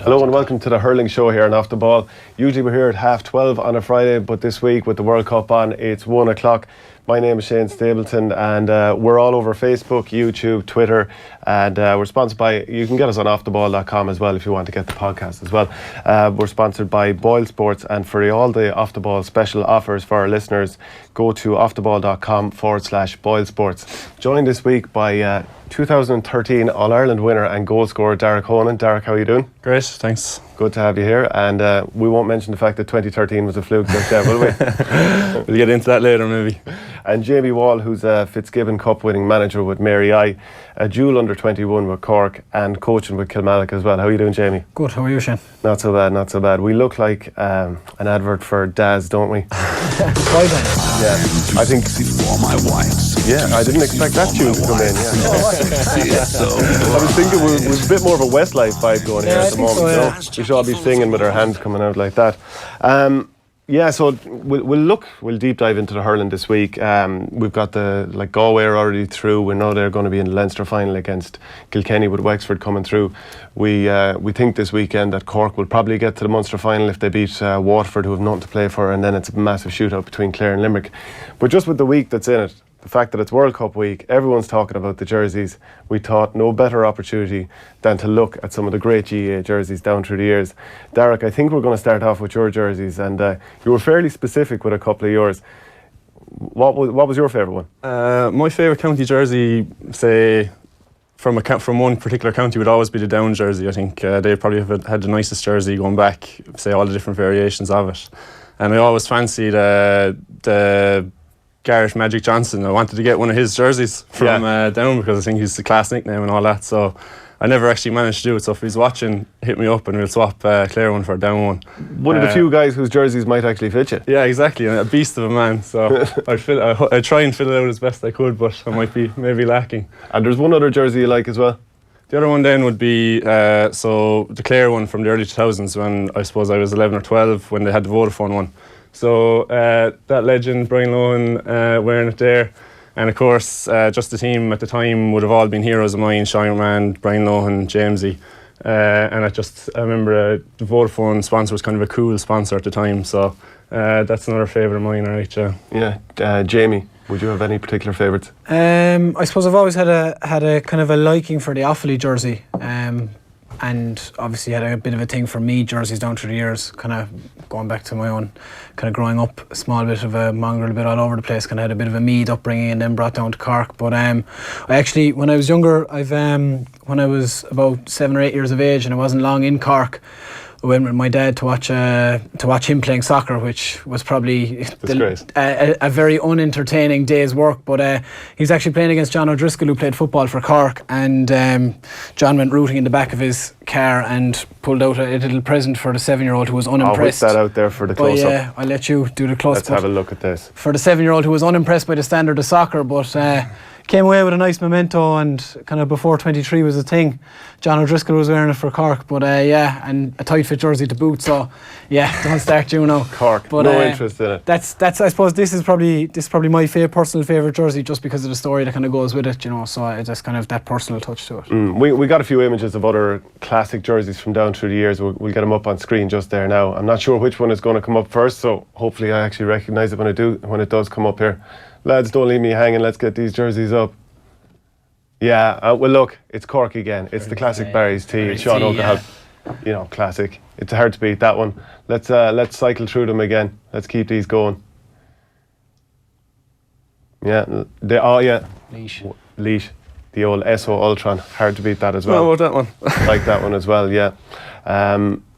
Hello and welcome to the hurling show here on Off the Ball. Usually we're here at 12:30 on a Friday, but this week with the World Cup on, it's 1 o'clock. My name is Shane Stapleton, and we're all over Facebook, YouTube, Twitter, and we're sponsored by, you can get us on offtheball.com as well if you want to get the podcast as well. We're sponsored by Boyle Sports, and for all the Off the Ball special offers for our listeners, go to offtheball.com/Boyle Sports. Joined this week by 2013 All-Ireland winner and goal scorer Darach Honan. Darach, how are you doing? Great, thanks. Good to have you here, and we won't mention the fact that 2013 was a fluke just there, will we? We'll get into that later maybe. And Jamie Wall, who's a Fitzgibbon Cup winning manager with Mary I, a dual under 21 with Cork, and coaching with Kilmallock as well. How are you doing, Jamie? Good, how are you, Shane? Not so bad, not so bad. We look like an advert for Daz, don't we? Yeah, I think. Yeah, I didn't expect that tune to come in. Yeah. I was thinking we was a bit more of a Westlife vibe going here at the moment. So, yeah. We should all be singing with our hands coming out like that. Yeah, so we'll deep dive into the hurling this week. We've got Galway are already through. We know they're going to be in the Leinster final against Kilkenny with Wexford coming through. We think this weekend that Cork will probably get to the Munster final if they beat Waterford, who have nothing to play for, and then it's a massive shootout between Clare and Limerick. But just with the week that's in it, the fact that it's World Cup week, everyone's talking about the jerseys. We thought no better opportunity than to look at some of the great GAA jerseys down through the years. Darach, I think we're going to start off with your jerseys, and you were fairly specific with a couple of yours. What was your favourite one? My favourite county jersey, say, from one particular county, would always be the Down jersey. I think they probably have had the nicest jersey going back, say, all the different variations of it. And I always fancied the Garrett Magic Johnson. I wanted to get one of his jerseys from Down because I think he's the class nickname and all that. So I never actually managed to do it. So if he's watching, hit me up and we'll swap Clare one for a Down one. One of the few guys whose jerseys might actually fit you. Yeah, exactly. And a beast of a man. So I try and fill it out as best I could, but I might be maybe lacking. And there's one other jersey you like as well? The other one then would be the Clare one from the early 2000s, when I suppose I was 11 or 12 when they had the Vodafone one. So that legend, Brian Lohan, wearing it there. And of course, just the team at the time would have all been heroes of mine: Sean Rand, Brian Lohan, Jamesy. And I remember the Vodafone sponsor was kind of a cool sponsor at the time. So that's another favourite of mine, right? Yeah, Jamie, would you have any particular favourites? I suppose I've always had a kind of a liking for the Offaly jersey. And obviously had a bit of a thing for me jerseys down through the years, kind of going back to my own kind of growing up, a small bit of a mongrel, a bit all over the place, kind of had a bit of a Meath upbringing and then brought down to Cork. But I actually, when I was younger, when I was about 7 or 8 years of age and I wasn't long in Cork, I went with my dad to watch him playing soccer, which was probably a very unentertaining day's work. But he was actually playing against John O'Driscoll, who played football for Cork, and John went rooting in the back of his car and pulled out a little present for the 7-year-old who was unimpressed. I'll whip that out there for the close-up. Yeah, I'll let you do the close-up. Let's have a look at this. For the 7-year-old who was unimpressed by the standard of soccer, but came away with a nice memento, and kind of before 23 was a thing, John O'Driscoll was wearing it for Cork, but and a tight fit jersey to boot, so don't start Juno. Cork, but no interest in it. That's I suppose this is probably my personal favourite jersey, just because of the story that kind of goes with it, so it's just kind of that personal touch to it. We got a few images of other classic jerseys from down through the years. We'll get them up on screen just there now. I'm not sure which one is going to come up first, so hopefully I actually recognise it when it does come up here. Lads, don't leave me hanging. Let's get these jerseys up. Yeah, well, look, it's Cork again. It's the classic Barry's tee. It's Sean O'Gahal. Classic. It's hard to beat that one. Let's cycle through them again. Let's keep these going. Yeah, Leash. The old SO Ultron. Hard to beat that as well. What about that one? Like that one as well, yeah.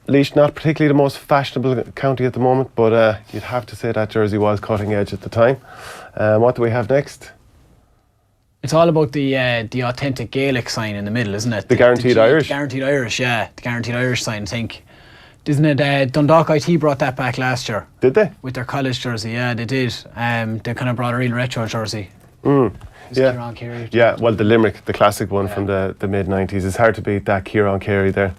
Leash, not particularly the most fashionable county at the moment, but you'd have to say that jersey was cutting edge at the time. What do we have next? It's all about the authentic Gaelic sign in the middle, isn't it? The Guaranteed Irish? The Guaranteed Irish, yeah. The Guaranteed Irish sign, I think. Isn't it? Dundalk IT brought that back last year. Did they? With their college jersey, yeah, they did. They kind of brought a real retro jersey. Yeah. Yeah, well, the Limerick, the classic one from the mid-90s. It's hard to beat that Kieran Carey there.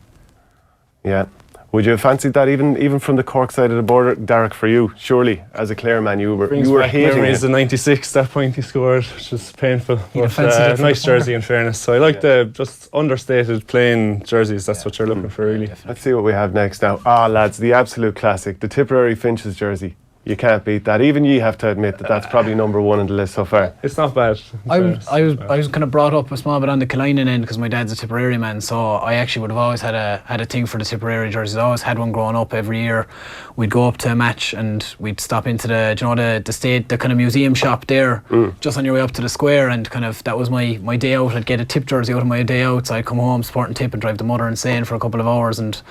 Yeah. Would you have fancied that even from the Cork side of the border, Darach, for you? Surely, as a Clare man, you were hating memories it. of '96, that point he scored, which was painful. You'd But nice jersey, in fairness. So I like the just understated plain jerseys. That's what you're looking for, really. Let's see what we have next now. Lads, the absolute classic, the Tipperary Finches jersey. You can't beat that. Even you have to admit that that's probably number one on the list so far. It's not bad. I was kind of brought up a small bit on the Killinan end because my dad's a Tipperary man, so I actually would have always had a thing for the Tipperary jerseys. I always had one growing up. Every year we'd go up to a match and we'd stop into the kind of museum shop there, just on your way up to the square, and kind of that was my day out. I'd get a Tip jersey out of my day out, so I'd come home supporting Tip and drive the mother insane for a couple of hours, and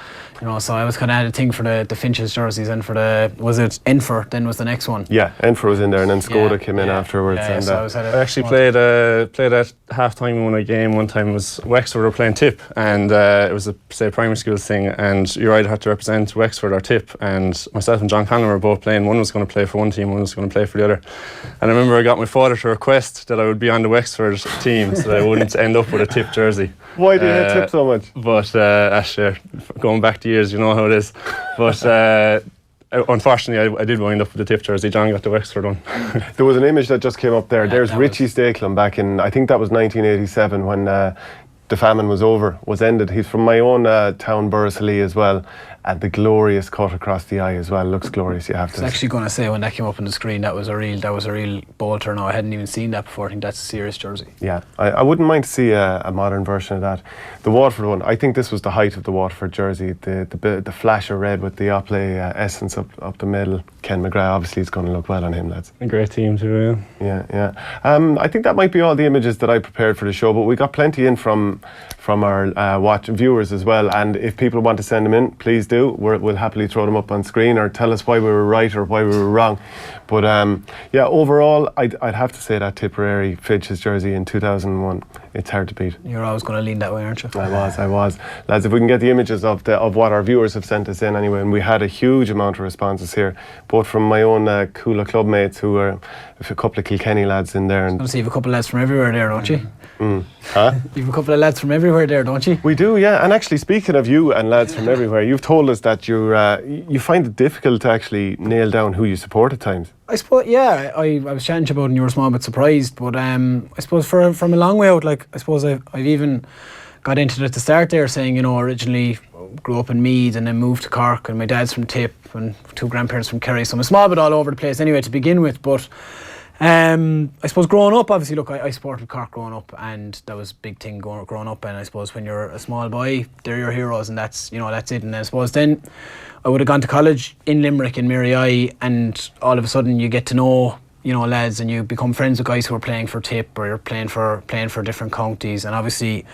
so I was kind of had a thing for the Finches jerseys, and for was it Enfer then was the next one. Yeah, Enfer was in there, and then Skoda came in afterwards. Yeah, and so I actually played at half time in a game one time. It was Wexford were playing Tip, and it was a primary school thing, and you either had to represent Wexford or Tip, and myself and John Conlon were both playing. One was going to play for one team, one was going to play for the other, and I remember I got my father to request that I would be on the Wexford team so that I wouldn't end up with a Tip jersey. Why do you hate Tip so much? But going back to years, you know how it is. But unfortunately, I did wind up with the Tip jersey. John got the Wexford one. There was an image that just came up there. There's Richie Stapleton back in, I think that was 1987 when the famine was ended. He's from my own town, Borrisalee, as well. And the glorious cut across the eye as well. Looks glorious, you have to. I was actually going to say, when that came up on the screen, that was a real bolter. No, I hadn't even seen that before. I think that's a serious jersey. Yeah, I wouldn't mind to see a modern version of that. The Waterford one, I think this was the height of the Waterford jersey. The flash of red with the Opley essence up the middle. Ken McGrath, obviously, is going to look well on him, lads. A great team too, yeah. Yeah. I think that might be all the images that I prepared for the show, but we got plenty in from our viewers as well. And if people want to send them in, please do. We'll happily throw them up on screen, or tell us why we were right or why we were wrong. But overall, I'd have to say that Tipperary Finches jersey in 2001, it's hard to beat. You're always going to lean that way, aren't you? I was. Lads, if we can get the images of what our viewers have sent us in anyway, and we had a huge amount of responses here, both from my own Coola club mates who are a couple of Kilkenny lads in there. And so you have a couple of lads from everywhere there, don't you? Huh? You have a couple of lads from everywhere there, don't you? We do, yeah. And actually, speaking of you and lads from everywhere, you've told us that you find it difficult to actually nail down who you support at times. I suppose, yeah. I was chatting to you about it and you were a small bit surprised, but I suppose from a long way out, like, I suppose I've even got into it at the start there, saying, originally grew up in Meath and then moved to Cork, and my dad's from Tip and two grandparents from Kerry, so I'm a small bit all over the place anyway to begin with. But I suppose growing up, obviously, look, I supported Cork growing up, and that was a big thing growing up. And I suppose when you're a small boy, they're your heroes, and that's that's it. And I suppose then I would have gone to college in Limerick in Mary, and all of a sudden you get to know lads, and you become friends with guys who are playing for Tip, or you're playing for different counties. And obviously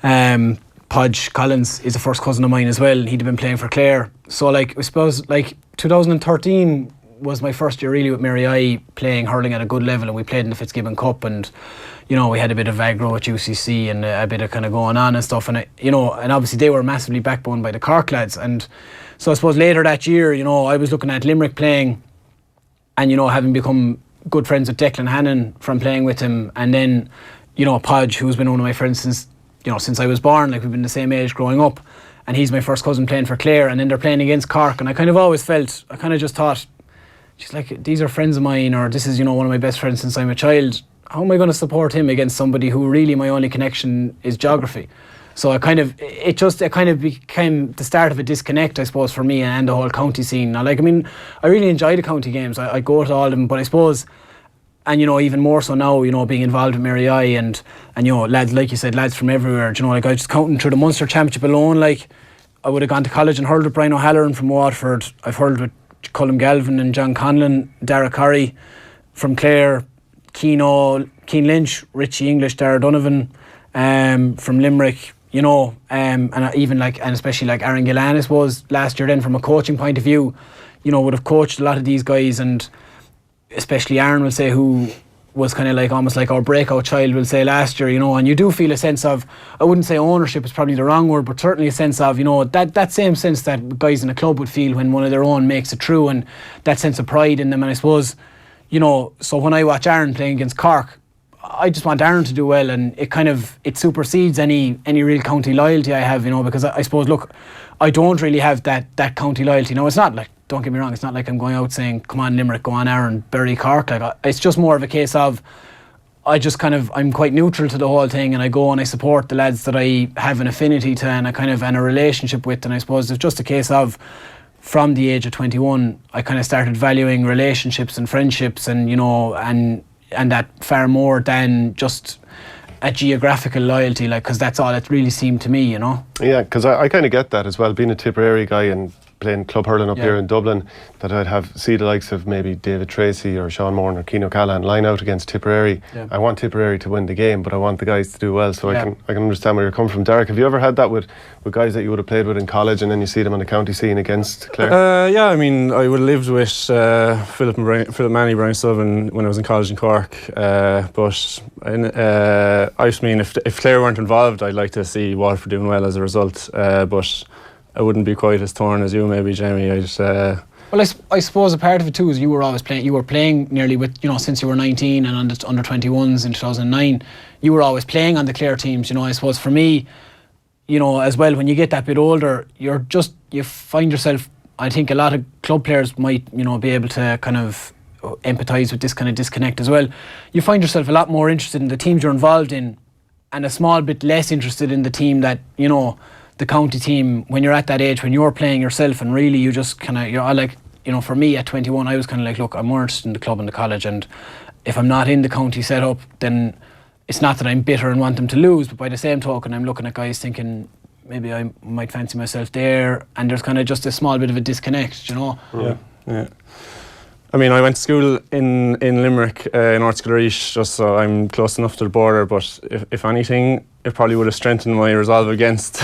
Podge Collins is a first cousin of mine as well. He'd have been playing for Clare. So like, I suppose like 2013 was my first year really with Mary playing hurling at a good level, and we played in the Fitzgibbon Cup, and we had a bit of aggro at UCC and a bit of kind of going on and stuff, and and obviously they were massively backboned by the Cork lads. And so I suppose later that year, I was looking at Limerick playing, and having become good friends with Declan Hannon from playing with him, and then Podge, who's been one of my friends since I was born, like we've been the same age growing up, and he's my first cousin playing for Clare, and then they're playing against Cork, and I kind of just thought, just like, these are friends of mine, or this is one of my best friends since I'm a child. How am I going to support him against somebody who really my only connection is geography? So it kind of became the start of a disconnect, I suppose, for me and the whole county scene. Now, I really enjoy the county games. I go to all of them, but I suppose, and even more so now, being involved with Mary and lads, like you said, lads from everywhere. I just counting through the Munster Championship alone, like, I would have gone to college and hurled with Brian O'Halloran from Waterford. I've hurled with Colm Galvin and John Conlon, Darach Curry from Clare, Keane Lynch, Richie English, Dara Donovan from Limerick, and especially like Aaron Gillan, I suppose, last year. Then from a coaching point of view, would have coached a lot of these guys, and especially Aaron will say, who was kind of like almost like our breakout child, will say, last year, and you do feel a sense of, I wouldn't say ownership is probably the wrong word, but certainly a sense of, that same sense that guys in a club would feel when one of their own makes it through, and that sense of pride in them. And I suppose, so when I watch Aaron playing against Cork, I just want Aaron to do well, and it supersedes any real county loyalty I have, because I suppose, look, I don't really have that county loyalty. It's not like, don't get me wrong, it's not like I'm going out saying, come on Limerick, go on Aaron, bury Cork. Like, it's just more of a case of, I'm quite neutral to the whole thing, and I go and I support the lads that I have an affinity to and and a relationship with. And I suppose it's just a case of, from the age of 21, I kind of started valuing relationships and friendships, and and that far more than just a geographical loyalty, because that's all it really seemed to me, Yeah, because I kind of get that as well, being a Tipperary guy and playing club hurling up here in Dublin, that I'd see the likes of maybe David Tracy or Sean Moran or Keane O'Callaghan line out against Tipperary. Yeah. I want Tipperary to win the game, but I want the guys to do well, so I can understand where you're coming from. Darach, have you ever had that with guys that you would have played with in college, and then you see them on the county scene against Clare? Yeah, I mean, I would have lived with Philip Manny, Brian Sullivan when I was in college in Cork, but I just mean, if Clare weren't involved, I'd like to see Waterford doing well as a result, but I wouldn't be quite as torn as you, maybe, Jamie. Well, I suppose a part of it too is you were always playing. You were playing nearly with, since you were 19 and on the under 21s in 2009. You were always playing on the Clare teams. I suppose for me, as well, when you get that bit older, you find yourself. I think a lot of club players might, be able to kind of empathise with this kind of disconnect as well. You find yourself a lot more interested in the teams you're involved in, and a small bit less interested in the team that the county team, when you're at that age, when you're playing yourself, and really you just you're like, for me at 21, I was kind of like, look, I'm more interested in the club and the college, and if I'm not in the county setup, then it's not that I'm bitter and want them to lose, but by the same token, I'm looking at guys thinking, maybe I might fancy myself there, and there's kind of just a small bit of a disconnect, Yeah. I mean, I went to school in Limerick, in North Skilreash, just so I'm close enough to the border, but if anything, it probably would have strengthened my resolve against.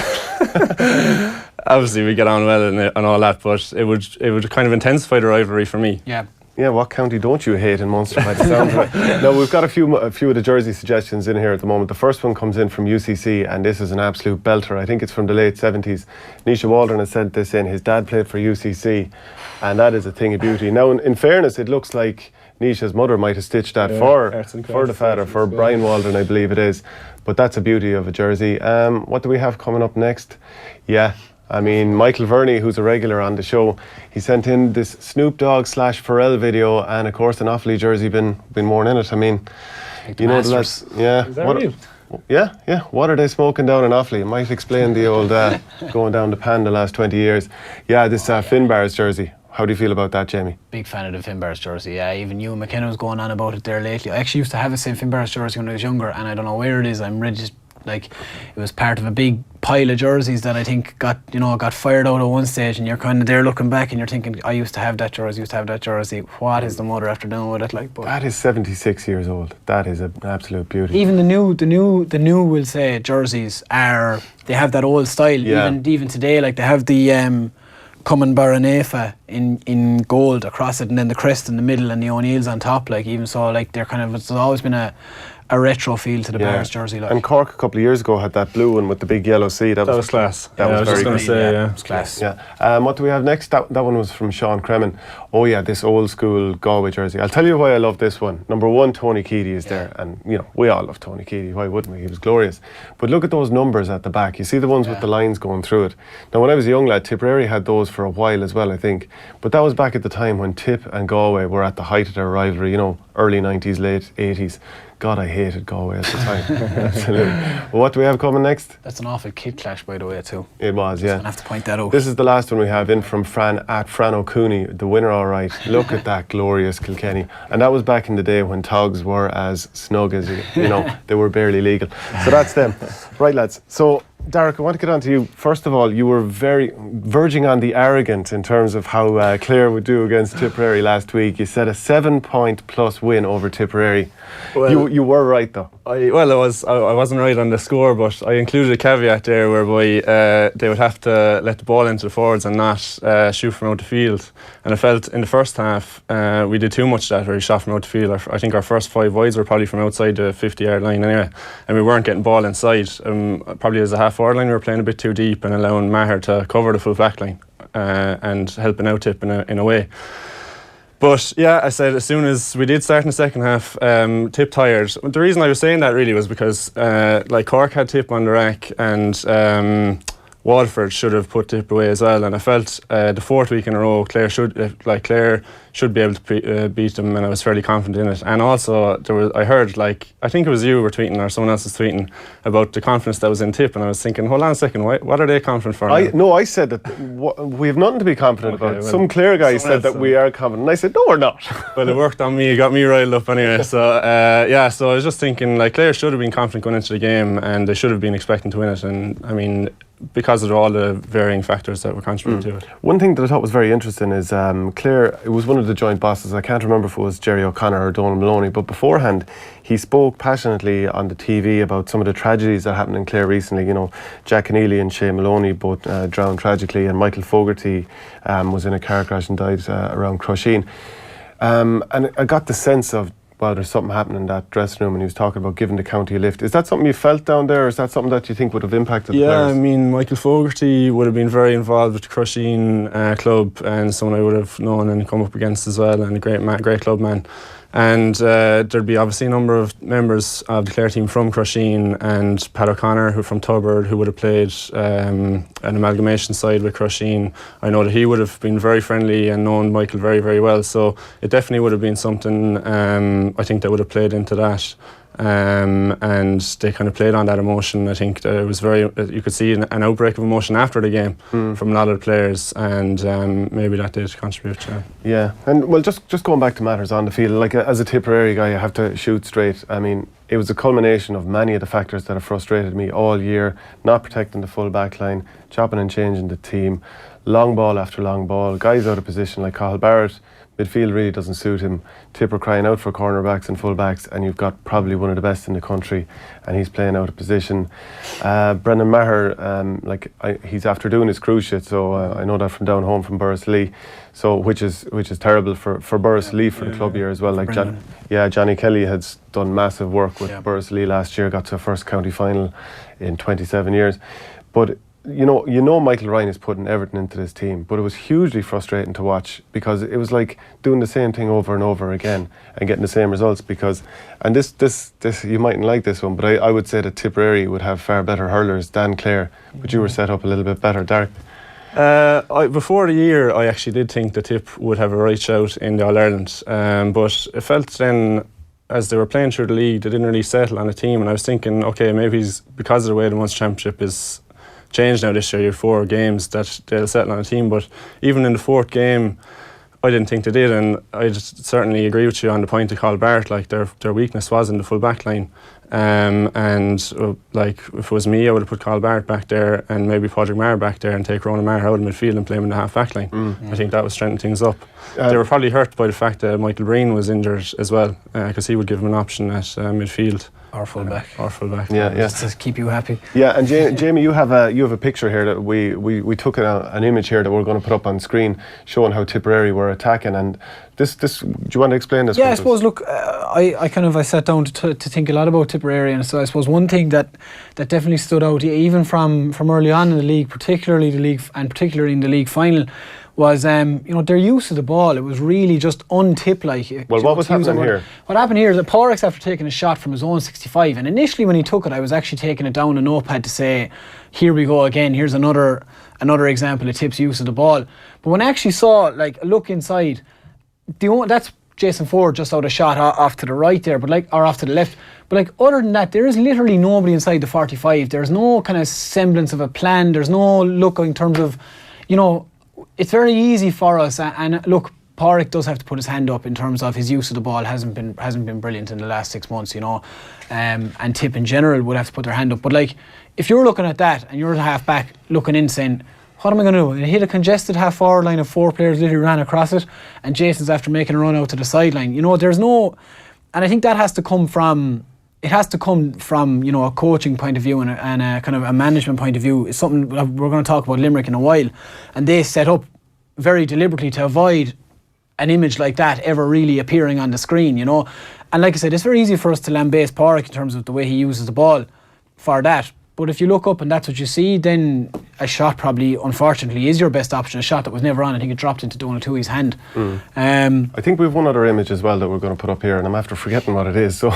Obviously, we get on well and all that, but it would kind of intensify the rivalry for me. Yeah. Yeah, what county don't you hate in Munster by the sound of it? No, we've got a few of the jersey suggestions in here at the moment. The first one comes in from UCC, and this is an absolute belter. I think it's from the late 70s. Nisha Waldron has sent this in. His dad played for UCC, and that is a thing of beauty. Now, in fairness, it looks like Nisha's mother might have stitched that for the father, for Brian Waldron, I believe it is. But that's a beauty of a jersey. What do we have coming up next? Yeah. I mean, Michael Verney, who's a regular on the show, he sent in this Snoop Dogg / Pharrell video, and of course an Offaly jersey been worn in it. I mean, like the lads, yeah. Is that real? Yeah. What are they smoking down in Offaly? It might explain the old going down the pan the last 20 years. Yeah, this Finbar's jersey. How do you feel about that, Jamie? Big fan of the Finbar's jersey. Yeah, even Ewan McKenna was going on about it there lately. I actually used to have a same Finbar's jersey when I was younger, and I don't know where it is. I'm ready to, it was part of a big pile of jerseys that I think got fired out at one stage, and you're kind of there looking back and you're thinking, I used to have that jersey. What is the mother after doing with it? But that is 76 years old. That is an absolute beauty. Even the new will say jerseys they have that old style. Yeah. Even today, they have the Cumann Baranefa in gold across it, and then the crest in the middle and the O'Neills on top. Even so, they're kind of, it's always been a retro feel to the Bears jersey. And Cork a couple of years ago had that blue one with the big yellow C. That was class. That was very good. It was class. Yeah. What do we have next? That one was from Sean Cremin. Oh yeah, this old school Galway jersey. I'll tell you why I love this one. Number one, Tony Keady is there, and we all love Tony Keady. Why wouldn't we? He was glorious. But look at those numbers at the back. You see the ones with the lines going through it. Now, when I was a young lad, Tipperary had those for a while as well, I think. But that was back at the time when Tip and Galway were at the height of their rivalry. Early 90s, late 80s. God, I hated Galway at the time. Absolutely. Well, what do we have coming next? That's an awful kid clash, by the way, too. It was, yeah. I have to point that out. This is the last one we have in from Fran O'Cooney, the winner, all right. Look at that glorious Kilkenny. And that was back in the day when togs were as snug as, they were barely legal. So that's them. Right, lads. So, Darach, I want to get on to you. First of all, you were very verging on the arrogant in terms of how Clare would do against Tipperary last week. You said a 7-point plus win over Tipperary. Well, you were right, though. I wasn't right on the score, but I included a caveat there whereby they would have to let the ball into the forwards and not shoot from out the field. And I felt in the first half we did too much of that, where we shot from out the field. I think our first 5 wides were probably from outside the 50-yard line anyway, and we weren't getting ball inside. Probably as a half-forward line we were playing a bit too deep and allowing Maher to cover the full back line and helping out Tip in a way. But yeah, I said as soon as we did start in the second half, Tip tired. The reason I was saying that really was because like Cork had Tip on the rack, and Waterford should have put Tip away as well. And I felt the fourth week in a row, Clare should be able to beat them, and I was fairly confident in it. And also I heard, like, I think it was you were tweeting or someone else was tweeting about the confidence that was in Tip, and I was thinking, hold on a second, what are they confident for? I said that we have nothing to be confident about. Well, some Clare guy said that we are confident, and I said no, we're not. Well, it worked on me. It got me riled up anyway. So yeah, so I was just thinking, like, Clare should have been confident going into the game, and they should have been expecting to win it. And I mean, because of all the varying factors that were contributing to it. One thing that I thought was very interesting is Clare, it was one of the joint bosses, I can't remember if it was Jerry O'Connor or Donald Maloney, but beforehand he spoke passionately on the TV about some of the tragedies that happened in Clare recently. You know, Jack Keneally and Shane Maloney both drowned tragically, and Michael Fogarty was in a car crash and died around Crusheen. And I got the sense of, well, there's something happening in that dressing room, and he was talking about giving the county a lift. Is that something you felt down there, or is that something that you think would have impacted the players? Yeah, I mean, Michael Fogarty would have been very involved with the Crusheen club, and someone I would have known and come up against as well, and a great club man. And there'd be obviously a number of members of the Clare team from Crusheen, and Pat O'Connor, who from Turberd, who would have played an amalgamation side with Crusheen. I know that he would have been very friendly and known Michael very, very well. So it definitely would have been something, I think, that would have played into that. And they kind of played on that emotion. I think that it was you could see an outbreak of emotion after the game from a lot of the players, and maybe that did contribute to it. Yeah, and well, just going back to matters on the field, like as a Tipperary guy, I have to shoot straight. I mean, it was a culmination of many of the factors that have frustrated me all year: not protecting the full back line, chopping and changing the team, long ball after long ball, guys out of position like Cathal Barrett. Midfield really doesn't suit him. Tipper crying out for cornerbacks and fullbacks, and you've got probably one of the best in the country, and he's playing out of position. Brendan Maher, he's after doing his cruise shit, so I know that from down home from Borris-Lee, so which is terrible for Borris-Lee for the club year as well. Like Johnny Kelly has done massive work with Borris-Lee last year, got to a first county final in 27 years, but. You know, Michael Ryan is putting everything into this team, but it was hugely frustrating to watch, because it was like doing the same thing over and over again and getting the same results. Because, and this you mightn't like this one, but I would say that Tipperary would have far better hurlers than Clare, but you were set up a little bit better, Darach. Before the year, I actually did think the Tip would have a right shout in the All-Ireland, but it felt then, as they were playing through the league, they didn't really settle on a team, and I was thinking, okay, maybe because of the way the Munster Championship is changed now this year, you have 4 games that they'll settle on a team. But even in the fourth game, I didn't think they did, and I just certainly agree with you on the point of Cathal Barrett. Like, their weakness was in the full back line, like, if it was me, I would have put Cathal Barrett back there and maybe Padraig Maher back there and take Ronan Maher out of midfield and play him in the half back line. I think that would strengthen things up. They were probably hurt by the fact that Michael Breen was injured as well, because he would give them an option at midfield. Or fullback. Yeah. Just to keep you happy. Yeah, and Jamie, you have a picture here that we took an image here that we're going to put up on screen showing how Tipperary were attacking. And this, do you want to explain this? Yeah, I suppose. Look, I sat down to think a lot about Tipperary, and so I suppose one thing that definitely stood out, even from early on in the league, particularly in the league final, was their use of the ball. It was really just un-Tip-like. Well, what was happening here? What happened here is that Pádraig's after taking a shot from his own 65, and initially when he took it, I was actually taking it down a notepad to say, here we go again, here's another example of Tip's use of the ball. But when I actually saw, like, a look inside, that's Jason Ford just out a shot off to the right there, or off to the left. But like, other than that, there is literally nobody inside the 45. There's no kind of semblance of a plan. There's no look in terms of, it's very easy for us, and look, Pádraig does have to put his hand up in terms of his use of the ball hasn't been brilliant in the last 6 months, and Tip in general would have to put their hand up. But like, if you're looking at that and you're the half back looking in saying, what am I going to do? And hit a congested half forward line of 4 players literally ran across it, and Jason's after making a run out to the sideline. There's no, and I think that has to come from. It has to come from, a coaching point of view and a kind of a management point of view. It's something we're going to talk about Limerick in a while, and they set up very deliberately to avoid an image like that ever really appearing on the screen, And like I said, it's very easy for us to lambaste Pádraig in terms of the way he uses the ball for that. But if you look up and that's what you see, then a shot probably, unfortunately, is your best option. A shot that was never on. I think it dropped into Donald Tuohy's hand. I think we have one other image as well that we're going to put up here, and I'm after forgetting what it is. So,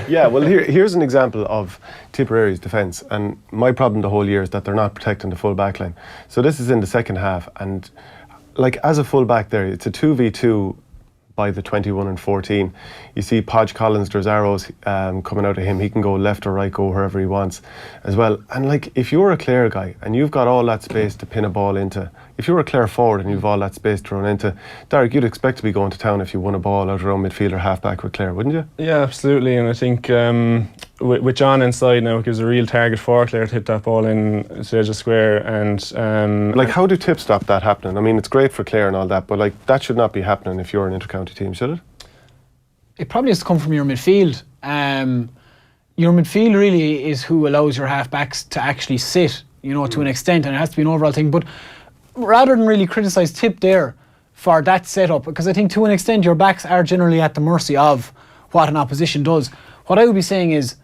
yeah, well, here's an example of Tipperary's defence. And my problem the whole year is that they're not protecting the full back line. So this is in the second half, and like as a full back there, it's a 2v2 by the 21 and 14. You see Podge Collins, there's arrows coming out of him. He can go left or right, go wherever he wants as well. And like, if you're a Clare guy and you've got all that space to pin a ball into, if you're a Clare forward and you've all that space to run into, Darach, you'd expect to be going to town if you won a ball out around midfield or half back with Clare, wouldn't you? Yeah, absolutely. And I think with John inside now, it gives a real target for Clare to hit that ball in to the square. And like, how do Tip stop that happening? I mean, it's great for Clare and all that, but like, that should not be happening if you're an inter-county team, should it? It probably has to come from your midfield. Your midfield really is who allows your half-backs to actually sit, to an extent, and it has to be an overall thing. But rather than really criticise Tip there for that setup, because I think to an extent your backs are generally at the mercy of what an opposition does. What I would be saying is,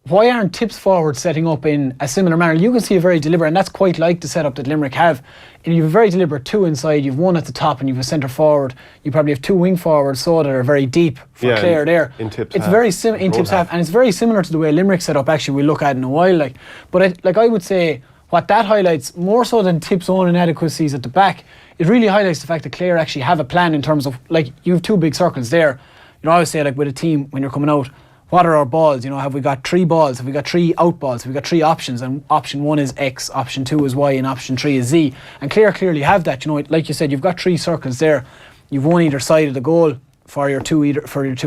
why aren't Tip's forwards setting up in a similar manner? You can see a very deliberate, and that's quite like the setup that Limerick have. And you have a very deliberate two inside, you've one at the top, and you've a centre forward. You probably have two wing forwards, so that are very deep for Clare there. In Tip's it's half. Very in Tip's half, and it's very similar to the way Limerick set up. Actually, we'll look at in a while. But I would say what that highlights more so than Tip's own inadequacies at the back, it really highlights the fact that Clare actually have a plan in terms of, like, you have two big circles there. I always say, like, with a team when you're coming out, what are our balls? Have we got 3 balls? Have we got 3 out balls? Have we got 3 options? And option 1 is X, option 2 is Y, and option 3 is Z. And Clare clearly have that. Like you said, you've got 3 circles there. You've one either side of the goal for your two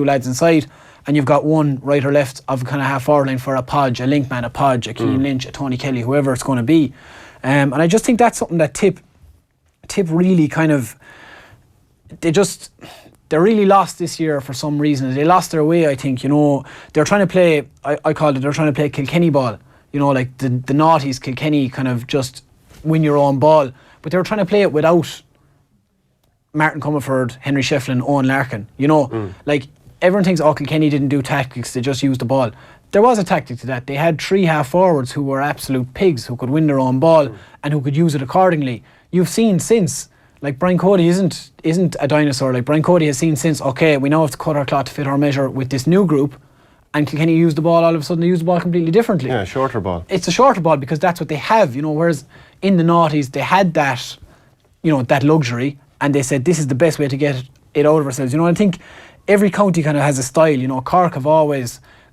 lads inside, and you've got one right or left of kind of half forward line for a Podge, a Linkman, a Podge, a Cian Lynch, a Tony Kelly, whoever it's going to be. And I just think that's something that Tip really kind of, they're really lost this year for some reason. They lost their way, I think. They're trying to play, I call it, they're trying to play Kilkenny ball. Like the noughties, Kilkenny kind of just win your own ball. But they were trying to play it without Martin Comerford, Henry Shefflin, Owen Larkin. Like, everyone thinks, Kilkenny didn't do tactics, they just used the ball. There was a tactic to that. They had 3 half forwards who were absolute pigs, who could win their own ball and who could use it accordingly. You've seen since, like, Brian Cody isn't a dinosaur. Like, Brian Cody has seen since, okay, we now have to cut our cloth to fit our measure with this new group, and Kilkenny used the ball, all of a sudden they used the ball completely differently. Yeah, shorter ball. It's a shorter ball because that's what they have, whereas in the noughties they had that, that luxury, and they said this is the best way to get it out of ourselves. I think every county kind of has a style.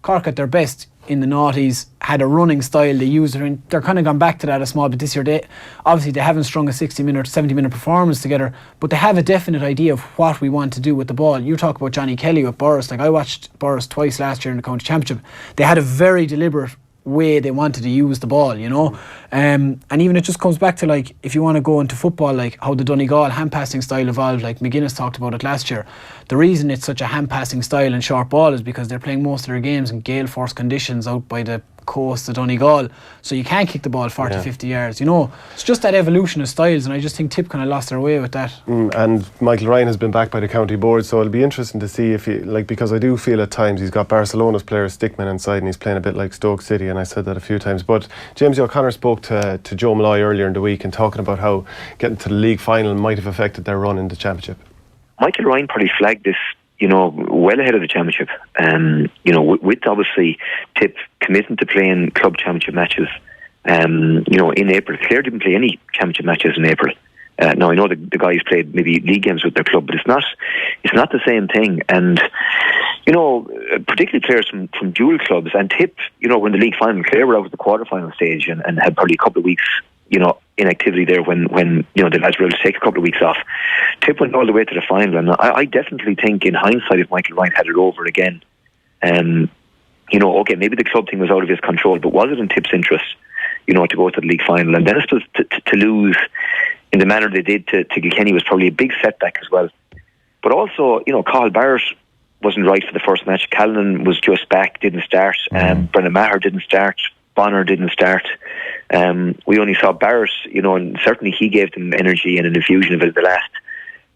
Cork at their best in the noughties had a running style. They used it, and they're kind of gone back to that a small bit this year. They haven't strung a 60-minute, 70-minute performance together, but they have a definite idea of what we want to do with the ball. You talk about Johnny Kelly with Boris. Like, I watched Boris twice last year in the county championship. They had a very deliberate way they wanted to use the ball, and even it just comes back to, like, if you want to go into football, like how the Donegal hand passing style evolved. Like McGuinness talked about it last year. The reason it's such a hand passing style and short ball is because they're playing most of their games in gale force conditions out by the coast of Donegal, so you can't kick the ball 40-50 yards. It's just that evolution of styles, and I just think Tip kind of lost their way with that. And Michael Ryan has been backed by the county board, so it'll be interesting to see if he, because I do feel at times he's got Barcelona's player Stickman inside and he's playing a bit like Stoke City, and I said that a few times. But James O'Connor spoke to Joe Malloy earlier in the week and talking about how getting to the league final might have affected their run in the championship. Michael Ryan probably flagged this, well ahead of the championship. With obviously Tip committing to playing club championship matches, in April. Clare didn't play any championship matches in April. Now I know the guys played maybe league games with their club, but it's not the same thing. And particularly players from dual clubs, and Tip, were in the league final. Clare were out at the quarter-final stage and had probably a couple of weeks, inactivity there when the lads were able to take a couple of weeks off. Tip went all the way to the final, and I definitely think, in hindsight, if Michael Ryan had it over again, okay, maybe the club thing was out of his control, but was it in Tip's interest, to go to the league final? And then I suppose to lose in the manner they did to Kilkenny was probably a big setback as well. But also, Cathal Barrett wasn't right for the first match. Callanan was just back, didn't start. Brendan Maher didn't start. Bonner didn't start. We only saw Barrett, and certainly he gave them energy and an infusion of it at the last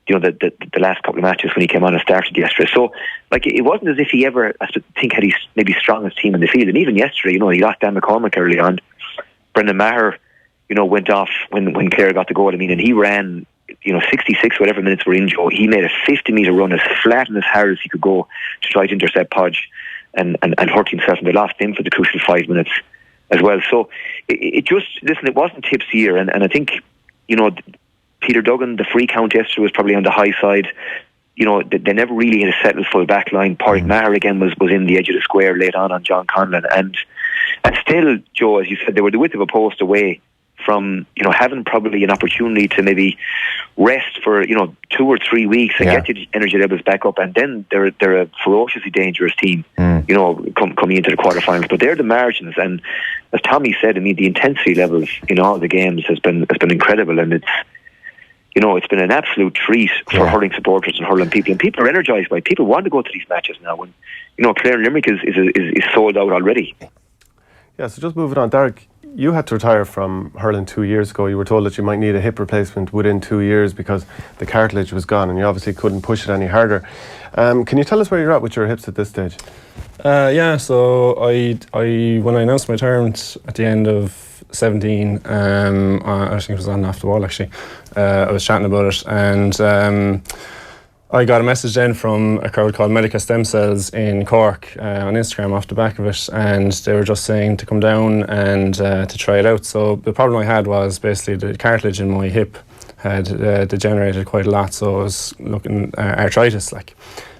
the last couple of matches when he came on and started yesterday. So, like, it wasn't as if he ever, I think, had his maybe strongest team in the field. And even yesterday, he lost Dan McCormick early on. Brendan Maher, went off when Clare got the goal. I mean, and he ran, 66 whatever minutes were in, Joe. He made a 50-metre run as flat and as hard as he could go to try to intercept Podge and hurt himself. And they lost him for the crucial 5 minutes as well. So it wasn't Tip's year. And I think, Peter Duggan, the free count yesterday was probably on the high side. They never really had a settled full back line. Pádraig Maher again was in the edge of the square late on John Conlon. And still, Joe, as you said, they were the width of a post away from, having probably an opportunity to maybe rest for, 2 or 3 weeks and get the energy levels back up. And then they're a ferociously dangerous team, coming into the quarterfinals. But they're the margins. And as Tommy said, I mean, the intensity levels in all the games has been incredible. And it's been an absolute treat for hurling supporters and hurling people. And people are energised by it. People want to go to these matches now. When, Clare and Limerick is sold out already. Yeah, so just moving on, Darach, you had to retire from hurling 2 years ago. You were told that you might need a hip replacement within 2 years because the cartilage was gone and you obviously couldn't push it any harder. Can you tell us where you're at with your hips at this stage? So I when I announced my retirement at the end of 17, I think it was on Off the Wall actually, I was chatting about it, and I got a message then from a crowd called Medica Stem Cells in Cork on Instagram off the back of it, and they were just saying to come down and to try it out. So the problem I had was basically the cartilage in my hip had degenerated quite a lot, so I was looking arthritis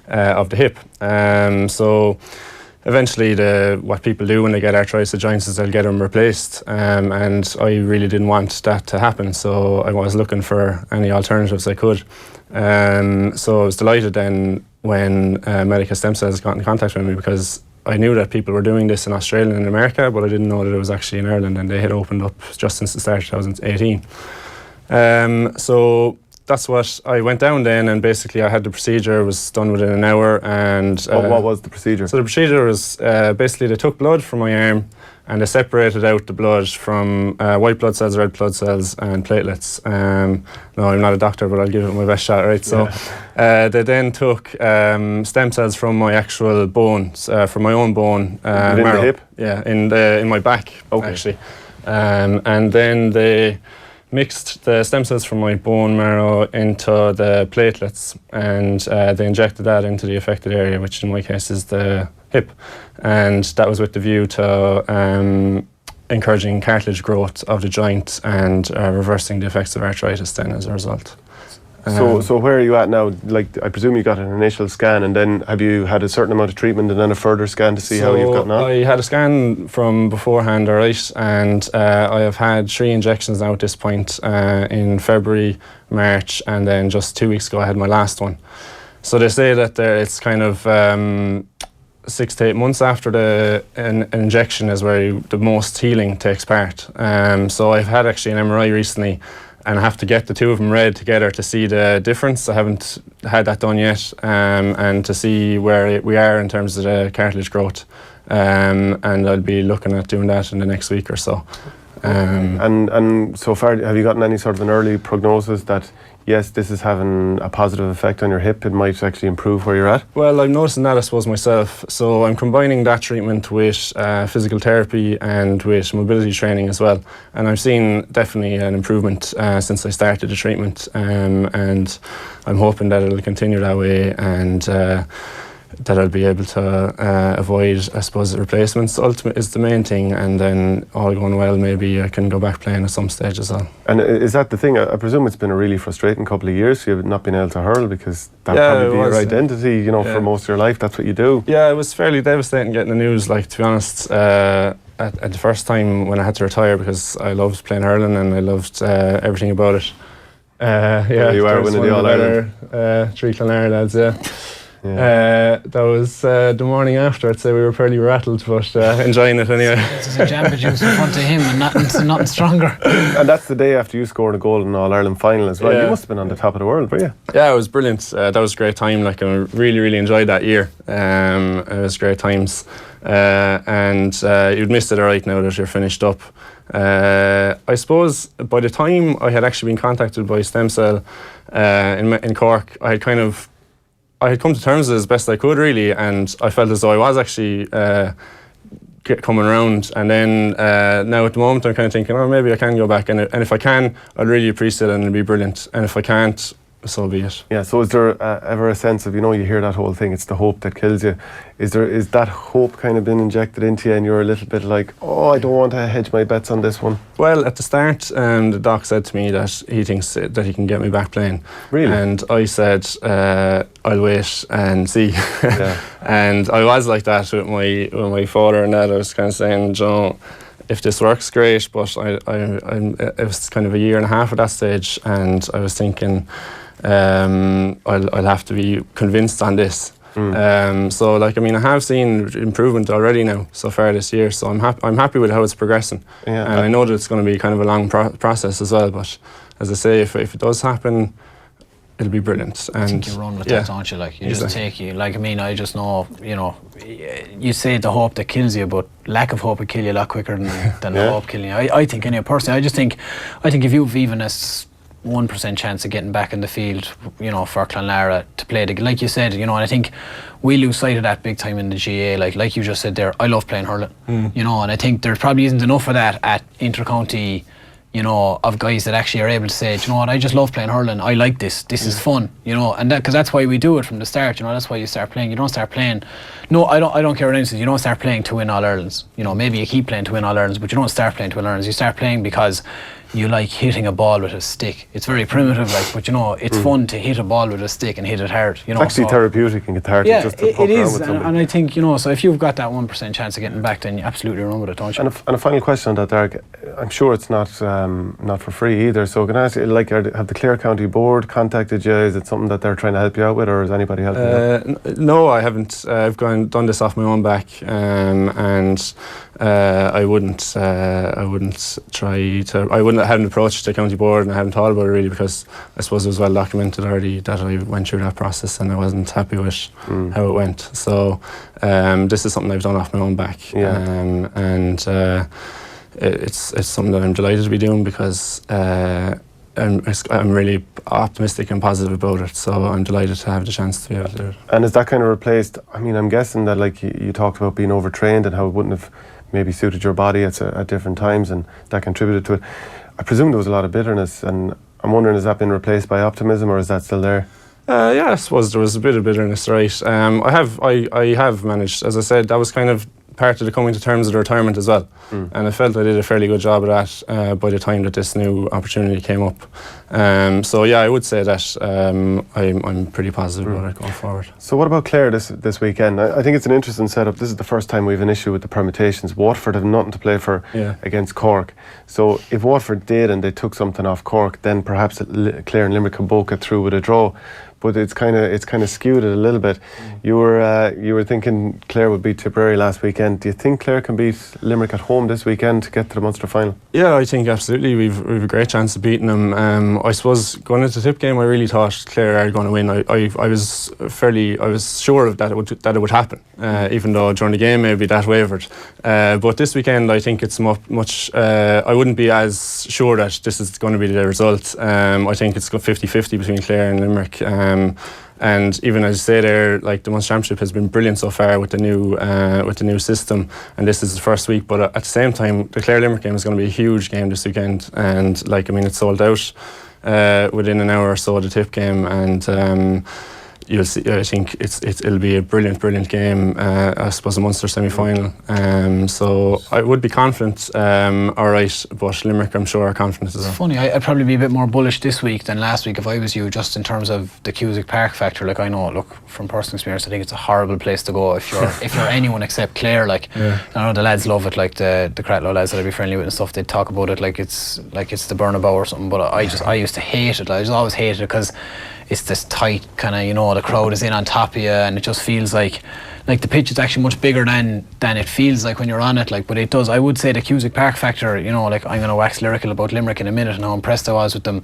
of the hip. So eventually what people do when they get arthritis of joints is they'll get them replaced, and I really didn't want that to happen, so I was looking for any alternatives I could. So I was delighted then when Medica Stem Cells got in contact with me, because I knew that people were doing this in Australia and America, but I didn't know that it was actually in Ireland, and they had opened up just since the start of 2018. So that's what I went down then, and basically I had the procedure, was done within an hour. And what was the procedure? So the procedure was basically they took blood from my arm and they separated out the blood from white blood cells, red blood cells and platelets. No, I'm not a doctor, but I'll give it my best shot, right? So they then took stem cells from my actual bones, from my own bone. In the hip? Yeah, in my back, actually. And then they mixed the stem cells from my bone marrow into the platelets, and they injected that into the affected area, which in my case is the hip, and that was with the view to encouraging cartilage growth of the joint and reversing the effects of arthritis then as a result. So where are you at now? Like, I presume you got an initial scan, and then have you had a certain amount of treatment and then a further scan to see how you've gotten on? I had a scan from beforehand, all right, and I have had 3 injections now at this point, in February, March, and then just 2 weeks ago I had my last one. So they say that it's kind of 6 to 8 months after the injection is where the most healing takes part. So I've had actually an MRI recently, and I have to get the two of them read together to see the difference. I haven't had that done yet, and to see where we are in terms of the cartilage growth. And I'll be looking at doing that in the next week or so. And so far, have you gotten any sort of an early prognosis that, yes, this is having a positive effect on your hip, it might actually improve where you're at? Well, I'm noticing that, I suppose, myself. So I'm combining that treatment with physical therapy and with mobility training as well. And I've seen definitely an improvement since I started the treatment. And I'm hoping that it'll continue that way, and that I'll be able to avoid, I suppose, replacements. Ultimate is the main thing, and then all going well, maybe I can go back playing at some stage as well. And is that the thing? I presume it's been a really frustrating couple of years for you not being able to hurl, because that probably be your identity, for most of your life. That's what you do. Yeah, it was fairly devastating getting the news, to be honest, at the first time when I had to retire, because I loved playing hurling and I loved everything about it. There you are, winning the All-Ireland. 3 Clare lads, that was the morning after. I'd say we were fairly rattled, but enjoying it anyway. There's a jamba juice in front of him and nothing stronger. And that's the day after you scored a goal in All-Ireland final as well. You must have been on the top of the world, were you? Yeah, it was brilliant. That was a great time. I really, really enjoyed that year. It was great times. And you'd missed it all right now that you're finished up. I suppose by the time I had actually been contacted by Stem Cell, in Cork, I had come to terms as best I could really, and I felt as though I was actually coming around. And then now at the moment I'm kind of thinking, oh, maybe I can go back, and if I can, I'd really appreciate it and it'd be brilliant. And if I can't, so be it. Yeah, so is there ever a sense of, you hear that whole thing, it's the hope that kills you. Is that hope kind of been injected into you and you're a little bit like, oh, I don't want to hedge my bets on this one? Well, at the start, the doc said to me that he thinks that he can get me back playing. Really? And I said, I'll wait and see. Yeah. And I was like that with my father and that. I was kind of saying, Joe, if this works, great, but it was kind of a year and a half at that stage, and I was thinking, I'll have to be convinced on this. So I have seen improvement already now so far this year, so I'm happy with how it's progressing. Yeah, and I know that it's going to be kind of a long process as well, but as I say, if it does happen, it'll be brilliant. And I think you run with that, don't you? Like, you just take you. Like, I just know, you say the hope that kills you, but lack of hope will kill you a lot quicker than the hope killing you. I think, personally, I think if you've even a 1% chance of getting back in the field, for Clonlara to play like you said, and I think we lose sight of that big time in the GAA. Like you just said there, I love playing hurling, and I think there probably isn't enough of that at intercounty, of guys that actually are able to say, do you know what, I just love playing hurling, I like this is fun, and because that's why we do it from the start, that's why you start playing. You don't start playing, no, I don't care what anyone says, you don't start playing to win All-Irelands, maybe you keep playing to win All-Irelands, but you don't start playing to win All-Irelands. You start playing because you like hitting a ball with a stick. It's very primitive, but it's fun to hit a ball with a stick and hit it hard. It's actually therapeutic and cathartic. Yeah, just to it is, and I think so if you've got that 1% chance of getting back, then you absolutely run with it, don't you? And a final question on that, Darach. I'm sure it's not for free either. So can I ask you, have the Clare County Board contacted you? Is it something that they're trying to help you out with, or is anybody helping you out? No, I haven't. I've done this off my own back, and I wouldn't I hadn't approached the county board, and I hadn't thought about it really, because I suppose it was well documented already that I went through that process and I wasn't happy with how it went. So this is something I've done off my own back, and it's something that I'm delighted to be doing, because I'm really optimistic and positive about it, so I'm delighted to have the chance to be able to do it. And is that kind of replaced, I'm guessing that you talked about being overtrained and how it wouldn't have maybe suited your body at different times, and that contributed to it. I presume there was a lot of bitterness, and I'm wondering, has that been replaced by optimism, or is that still there? Yeah, I suppose there was a bit of bitterness, right. I have managed, as I said, that was kind of part of the coming to terms of the retirement as well, and I felt I did a fairly good job of that by the time that this new opportunity came up. So yeah, I would say that I'm pretty positive about it going forward. So what about Clare this weekend? I think it's an interesting setup. This is the first time we have an issue with the permutations. Waterford have nothing to play for against Cork. So if Waterford did and they took something off Cork, then perhaps Clare and Limerick could both get through with a draw. But it's kind of skewed it a little bit. You were thinking Clare would beat Tipperary last weekend. Do you think Clare can beat Limerick at home this weekand to get to the Munster final? Yeah, I think absolutely. We've a great chance of beating them. I suppose going into the Tip game, I really thought Clare are going to win. I was sure of that it would happen, even though during the game maybe that wavered. But this weekend, I think it's much. I wouldn't be as sure that this is going to be the result. I think it's got 50-50 between Clare and Limerick. And even as you say there, the Munster Championship has been brilliant so far with the new system, and this is the first week. But at the same time, the Clare Limerick game is going to be a huge game this weekend, and it's sold out within an hour or so of the Tip game, and you'll see. I think it'll be a brilliant game. I suppose a Munster semi-final. So I would be confident. All right, but Limerick, I'm sure, are confident as well. It's funny. I'd probably be a bit more bullish this week than last week if I was you, just in terms of the Cusack Park factor. I know, look, from personal experience, I think it's a horrible place to go if you're anyone except Clare. I know the lads love it. The Cratloe lads that I'd be friendly with and stuff, they'd talk about it like it's the Burnabout or something. But I used to hate it. I just always hated it because it's this tight kind of, the crowd is in on top of you, and it just feels like the pitch is actually much bigger than it feels like when you're on it. But it does. I would say the Cusack Park factor. I'm going to wax lyrical about Limerick in a minute and how impressed I was with them.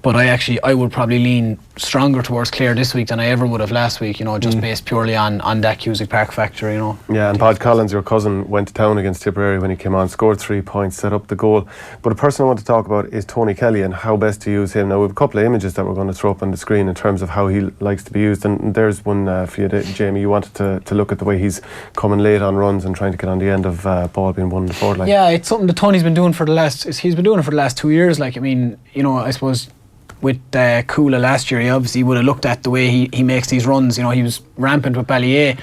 But I would probably lean stronger towards Clare this week than I ever would have last week, you know, just based purely on that Cusack Park factor, you know. Yeah, and Pod Collins, your cousin, went to town against Tipperary when he came on, scored 3 points, set up the goal. But a person I want to talk about is Tony Kelly and how best to use him. Now, we have a couple of images that we're going to throw up on the screen in terms of how he likes to be used. And there's one for you, Jamie. You wanted to look at the way he's coming late on runs and trying to get on the end of ball being won in the forward line. Yeah, it's something that Tony's been doing for the last 2 years. Like, I mean, you know, I suppose with Coola last year, he obviously would have looked at the way he makes these runs. You know, he was rampant with Ballier.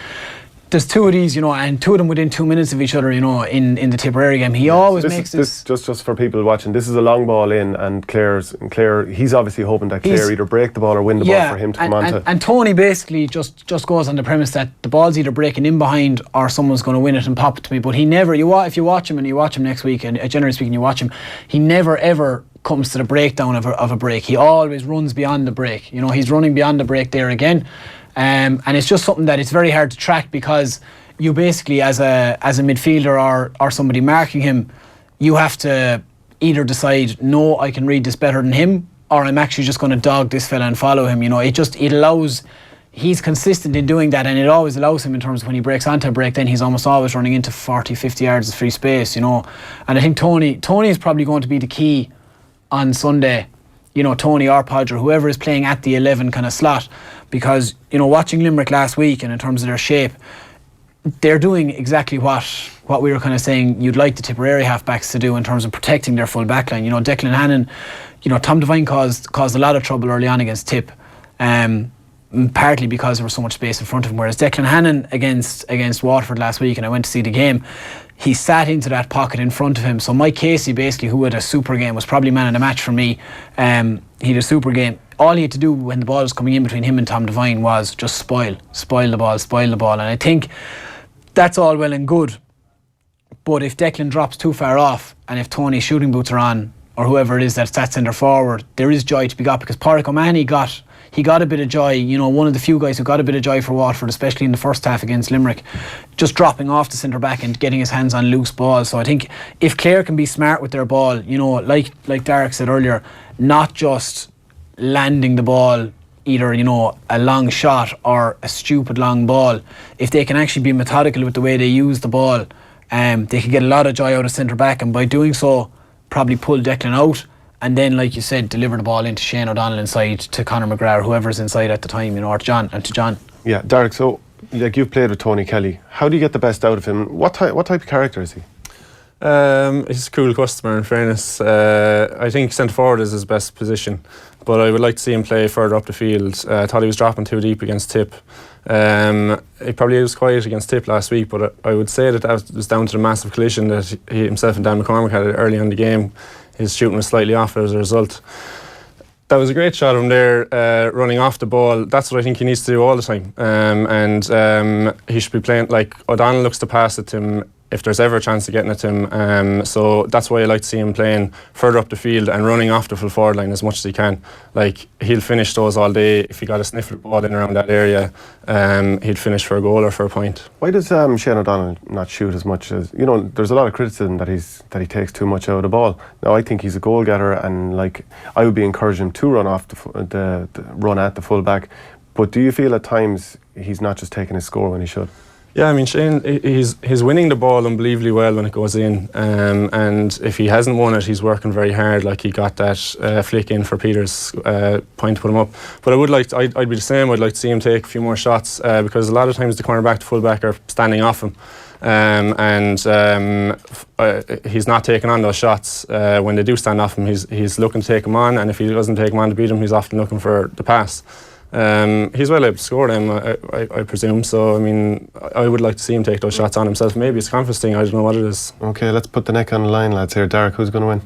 There's two of these, you know, and two of them within 2 minutes of each other, you know, in the Tipperary game. He always makes this. Just for people watching, this is a long ball in, and Clare, he's obviously hoping that Clare either break the ball or win the ball for him to come on to. And Tony basically just goes on the premise that the ball's either breaking in behind or someone's going to win it and pop it to me. But he never, if you watch him and you watch him next week, and generally speaking, you watch him, he never ever comes to the breakdown of a break. He always runs beyond the break. You know, he's running beyond the break there again. And it's just something that it's very hard to track, because you basically, as a midfielder or somebody marking him, you have to either decide, no, I can read this better than him, or I'm actually just going to dog this fella and follow him. You know, it allows, he's consistent in doing that, and it always allows him in terms of when he breaks onto a break, then he's almost always running into 40, 50 yards of free space, you know. And I think Tony is probably going to be the key on Sunday, you know, Tony or Podger, whoever is playing at the 11 kind of slot, because, you know, watching Limerick last week and in terms of their shape, they're doing exactly what we were kind of saying you'd like the Tipperary halfbacks to do in terms of protecting their full back line. You know, Declan Hannon, you know, Tom Devine caused a lot of trouble early on against Tip, partly because there was so much space in front of him, whereas Declan Hannon against Waterford last week, and I went to see the game, he sat into that pocket in front of him. So Mike Casey, basically, who had a super game, was probably man of the match for me. He had a super game. All he had to do when the ball was coming in between him and Tom Devine was just spoil the ball. And I think that's all well and good. But if Declan drops too far off, and if Tony's shooting boots are on, or whoever it is that's that centre forward, there is joy to be got, because Pádraig O'Mahony got a bit of joy, you know, one of the few guys who got a bit of joy for Waterford, especially in the first half against Limerick, just dropping off the centre back and getting his hands on loose balls. So I think if Clare can be smart with their ball, you know, like Darach said earlier, not just landing the ball either, you know, a long shot or a stupid long ball, if they can actually be methodical with the way they use the ball, they can get a lot of joy out of centre back, and by doing so probably pull Declan out, and then, like you said, deliver the ball into Shane O'Donnell inside to Conor McGrath, or whoever's inside at the time, you know, or John. Yeah, Darach, so like you've played with Tony Kelly, how do you get the best out of him? What type of character is he? He's a cool customer, in fairness. I think centre forward is his best position, but I would like to see him play further up the field. I thought he was dropping too deep against Tip. He probably was quiet against Tip last week, but I would say that was down to the massive collision that he himself and Dan McCormick had early in the game. His shooting was slightly off as a result. That was a great shot of him there, running off the ball. That's what I think he needs to do all the time. And he should be playing, like, O'Donnell looks to pass it to him if there's ever a chance of getting it to him. So that's why I like to see him playing further up the field and running off the full forward line as much as he can. Like, he'll finish those all day. If he got a sniff of the ball in around that area, he'd finish for a goal or for a point. Why does Shane O'Donnell not shoot as much as, you know, there's a lot of criticism that he takes too much out of the ball. Now, I think he's a goal getter, and like, I would be encouraging him to run off the run at the full back. But do you feel at times he's not just taking his score when he should? Yeah, I mean, Shane, he's winning the ball unbelievably well when it goes in, and if he hasn't won it, he's working very hard. Like, he got that flick in for Peter's point to put him up. But I'd be the same. I'd like to see him take a few more shots, because a lot of times the cornerback to fullback are standing off him, and he's not taking on those shots. When they do stand off him, he's looking to take them on, and if he doesn't take them on to beat him, he's often looking for the pass. He's well able to score them, I presume. So, I mean, I would like to see him take those shots on himself. Maybe it's a confidence thing, I don't know what it is. Okay, let's put the neck on the line, lads here. Darach, who's going to win?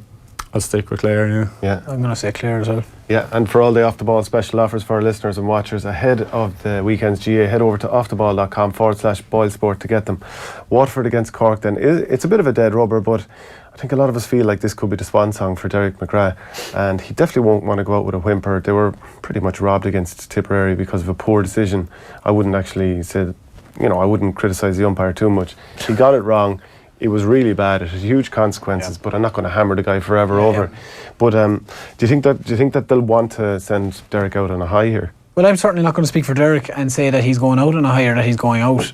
I'll stick with Clare, yeah. I'm going to say Clare as well. Yeah, and for all the off-the-ball special offers for our listeners and watchers ahead of the weekend's GAA, head over to offtheball.com/boilsport to get them. Waterford against Cork then. It's a bit of a dead rubber, but I think a lot of us feel like this could be the swan song for Derek McGrath, and he definitely won't want to go out with a whimper. They were pretty much robbed against Tipperary because of a poor decision. I wouldn't actually say, I wouldn't criticise the umpire too much. He got it wrong. it was really bad. It had huge consequences, but I'm not going to hammer the guy forever over it. But do you think that they'll want to send Darach out on a high here? Well, I'm certainly not going to speak for Darach and say that he's going out on a high or that he's going out.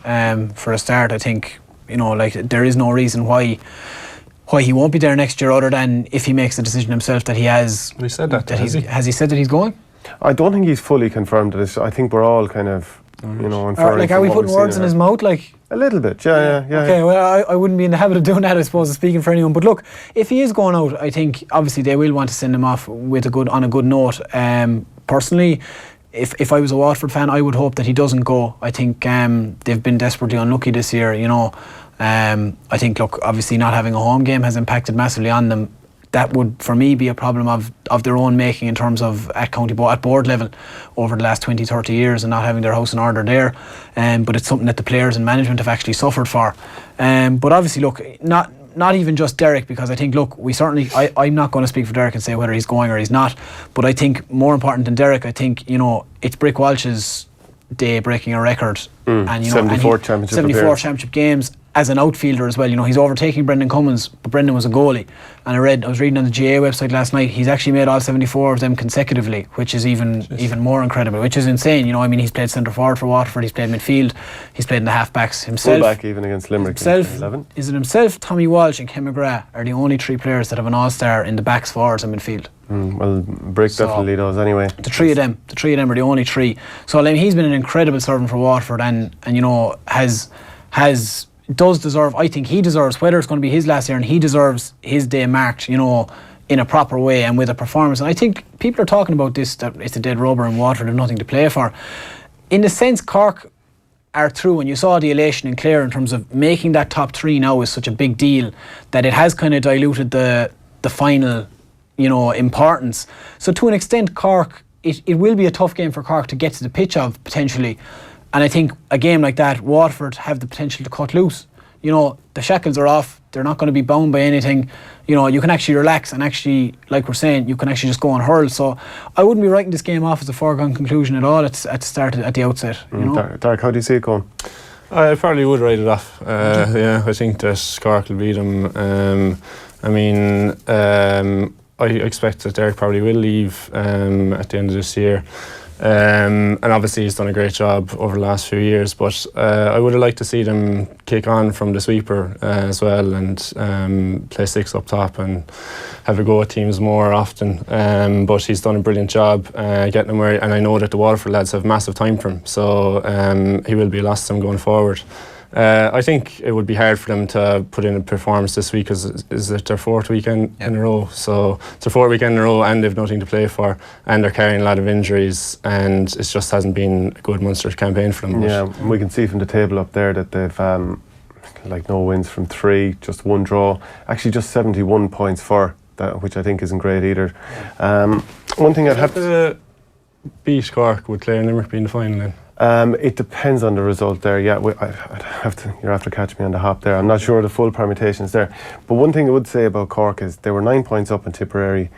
For a start, I think, there is no reason why he won't be there next year, other than if he makes the decision himself that he has. He said that. Has he said that he's going? I don't think he's fully confirmed this. I think we're all kind of, inferring. Are we putting words in his mouth? Like a little bit, yeah. Okay, well, I wouldn't be in the habit of doing that, I suppose, of speaking for anyone. But look, if he is going out, I think obviously they will want to send him off on a good note. Personally, if I was a Waterford fan, I would hope that he doesn't go. I think they've been desperately unlucky this year. I think, look, obviously not having a home game has impacted massively on them. That would, for me, be a problem of their own making in terms of at board level over the last 20, 30 years, and not having their house in order there. But it's something that the players and management have actually suffered for. But obviously, look, not even just Darach, because I think, look, I'm not going to speak for Darach and say whether he's going or he's not. But I think more important than Darach, I think, it's Brick Walsh's day breaking a record. And 74 championship games as an outfielder as well. He's overtaking Brendan Cummins, but Brendan was a goalie. And I was reading on the GAA website last night, he's actually made all 74 of them consecutively, which is even more incredible, which is insane. He's played centre forward for Waterford, he's played midfield, he's played in the half-backs himself. Full-back even against Limerick in 2011. Is it himself, Tommy Walsh and Ken McGrath are the only three players that have an all-star in the backs, forwards and midfield. Well, Brick definitely does anyway. The three of them are the only three. So he's been an incredible servant for Waterford, and does deserve, I think he deserves, whether it's going to be his last year, and he deserves his day marked, in a proper way and with a performance. And I think people are talking about this, that it's a dead rubber and Waterford have nothing to play for. In the sense, Cork are through, and you saw the elation in Clare in terms of making that top three now is such a big deal that it has kind of diluted the final, importance. So to an extent, Cork, it will be a tough game for Cork to get to the pitch of, potentially. And I think a game like that, Waterford have the potential to cut loose. The shackles are off. They're not going to be bound by anything. You can actually relax, and actually, like we're saying, you can actually just go and hurl. So I wouldn't be writing this game off as a foregone conclusion at all at the outset. Darach, how do you see it going? I probably would write it off. I think that Cork will beat them. I expect that Darach probably will leave at the end of this year. And obviously he's done a great job over the last few years, but I would have liked to see them kick on from the sweeper as well, and play six up top and have a go at teams more often. But he's done a brilliant job getting them where, and I know that the Waterford lads have massive time for him, so he will be a loss to them going forward. I think it would be hard for them to put in a performance this week, because is it their fourth weekend in a row? So it's their fourth weekend in a row, and they've nothing to play for, and they're carrying a lot of injuries, and it just hasn't been a good Munster campaign for them. Yeah, we can see from the table up there that they've no wins from 3, just 1 draw. Actually, just 71 points for that, which I think isn't great either. One thing I'd have to beat Cork, would Clare and Limerick be in the final then? It depends on the result there. Yeah, I'd have to. You'll have to catch me on the hop there. I'm not sure the full permutations there. But one thing I would say about Cork is they were 9 points up in Tipperary.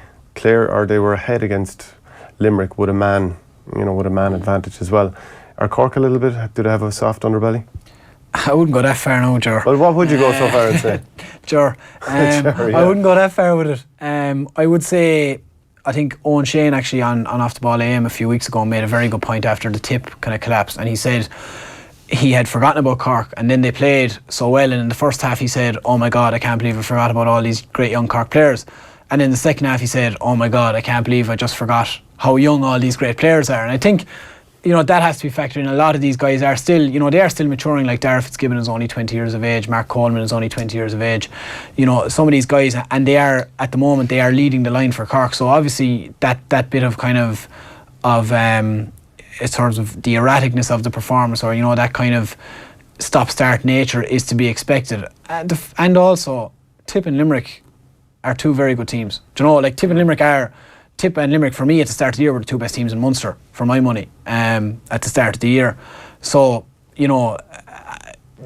They were ahead against Limerick with a man advantage as well. Are Cork a little bit? Do they have a soft underbelly? I wouldn't go that far now, Ger. Well, what would you go so far and say? Ger. I wouldn't go that far with it. I would say, I think Owen Shane actually on Off the Ball AM a few weeks ago made a very good point after the tip kind of collapsed, and he said he had forgotten about Cork, and then they played so well, and in the first half he said, oh my God, I can't believe I forgot about all these great young Cork players. And in the second half he said, oh my God, I can't believe I just forgot how young all these great players are. And I think that has to be factored in. A lot of these guys are still, they are still maturing. Like Darach Fitzgibbon is only 20 years of age. Mark Coleman is only 20 years of age. Some of these guys, and they are, at the moment, they are leading the line for Cork. So obviously that bit of kind of in terms of the erraticness of the performance, or that kind of stop-start nature is to be expected. And also, Tip and Limerick are two very good teams. Tip and Limerick, for me, at the start of the year, were the two best teams in Munster, for my money, at the start of the year. So,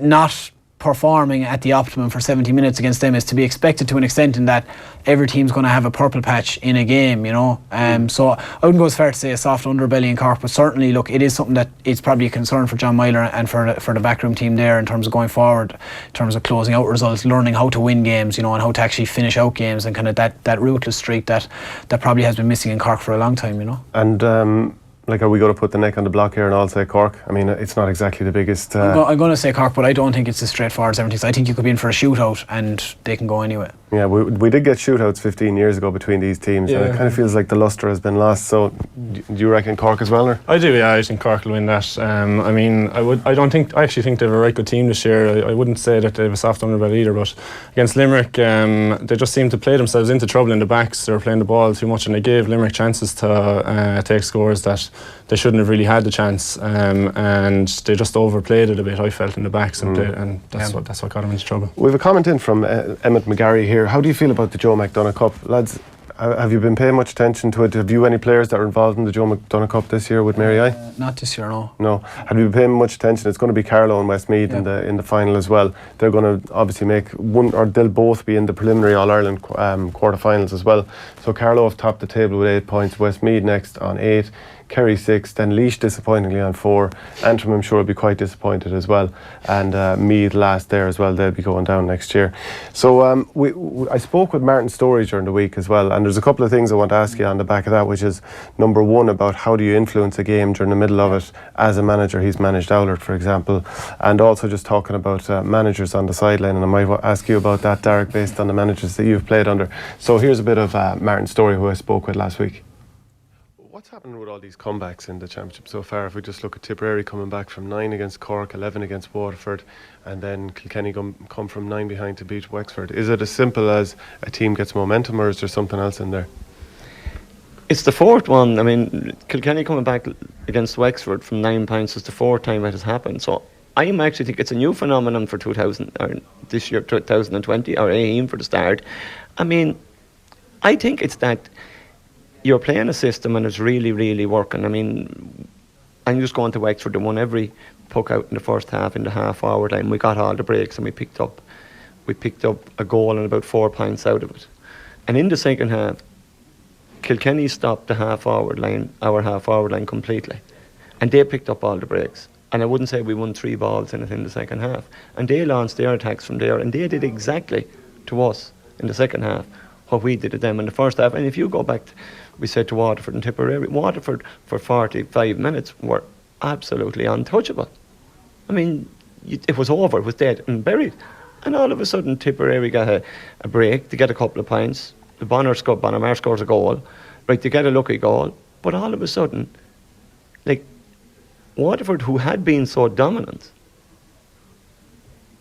not performing at the optimum for 70 minutes against them is to be expected to an extent in that every team's going to have a purple patch in a game, you know. So I wouldn't go as far to say a soft underbelly in Cork, but certainly, look, it is something that it's probably a concern for John Myler and for the backroom team there in terms of going forward, in terms of closing out results, learning how to win games, you know, and how to actually finish out games, and kind of that ruthless streak that probably has been missing in Cork for a long time, you know. And like, are we going to put the neck on the block here and all say Cork? I mean, it's not exactly the biggest... I'm going to say Cork, but I don't think it's as straightforward as everything. I think you could be in for a shootout and they can go anyway. Yeah, we did get shootouts 15 years ago between these teams, and it kind of feels like the lustre has been lost. So do you reckon Cork as well? Or? I do, yeah. I think Cork will win that. I mean, I actually think they have a right good team this year. I wouldn't say that they have a soft underbelly either, but against Limerick, they just seemed to play themselves into trouble in the backs. They were playing the ball too much, and they gave Limerick chances to take scores that they shouldn't have really had the chance, and they just overplayed it a bit, I felt, in the backs, and that's what got them into trouble. We have a comment in from Emmett McGarry here. How do you feel about the Joe McDonagh Cup? Lads, have you been paying much attention to it? Have you any players that are involved in the Joe McDonagh Cup this year with Mary I? Not this year, no. No. Have you been paying much attention? It's going to be Carlow and Westmeath in the final as well. They're going to obviously make one, or they'll both be in the preliminary All-Ireland quarter-finals as well. So Carlow have topped the table with 8 points, Westmeath next on 8, Kerry 6, then Laois disappointingly on 4. Antrim, I'm sure, will be quite disappointed as well, and Meath last there as well. They'll be going down next year. So I spoke with Martin Storey during the week as well, and there's a couple of things I want to ask you on the back of that, which is number one, about how do you influence a game during the middle of it as a manager. He's managed Oulart, for example, and also just talking about managers on the sideline, and I might ask you about that, Darach, based on the managers that you've played under. So here's a bit of Martin Storey, who I spoke with last week. What's happened with all these comebacks in the championship so far? If we just look at Tipperary coming back from 9 against Cork, 11 against Waterford, and then Kilkenny come from 9 behind to beat Wexford. Is it as simple as a team gets momentum, or is there something else in there? It's the fourth one. I mean, Kilkenny coming back against Wexford from 9 points is the fourth time it has happened. So I actually think it's a new phenomenon for 2000 or this year, 2020 or 18 for the start. I mean, I think it's that you're playing a system and it's really, really working. I mean, I'm just going to Wexford. They won every puck out in the first half, in the half-hour line. We got all the breaks and we picked up a goal and about 4 points out of it. And in the second half, Kilkenny stopped the half-hour line completely, and they picked up all the breaks. And I wouldn't say we won 3 balls in it in the second half. And they launched their attacks from there, and they did exactly to us in the second half what we did to them in the first half. And if you go back, we said to Waterford and Tipperary, Waterford for 45 minutes were absolutely untouchable. I mean, it was over, it was dead and buried. And all of a sudden, Tipperary got a break, to get a couple of points. The Bonamar scores a goal, right? They get a lucky goal, but all of a sudden, like, Waterford, who had been so dominant,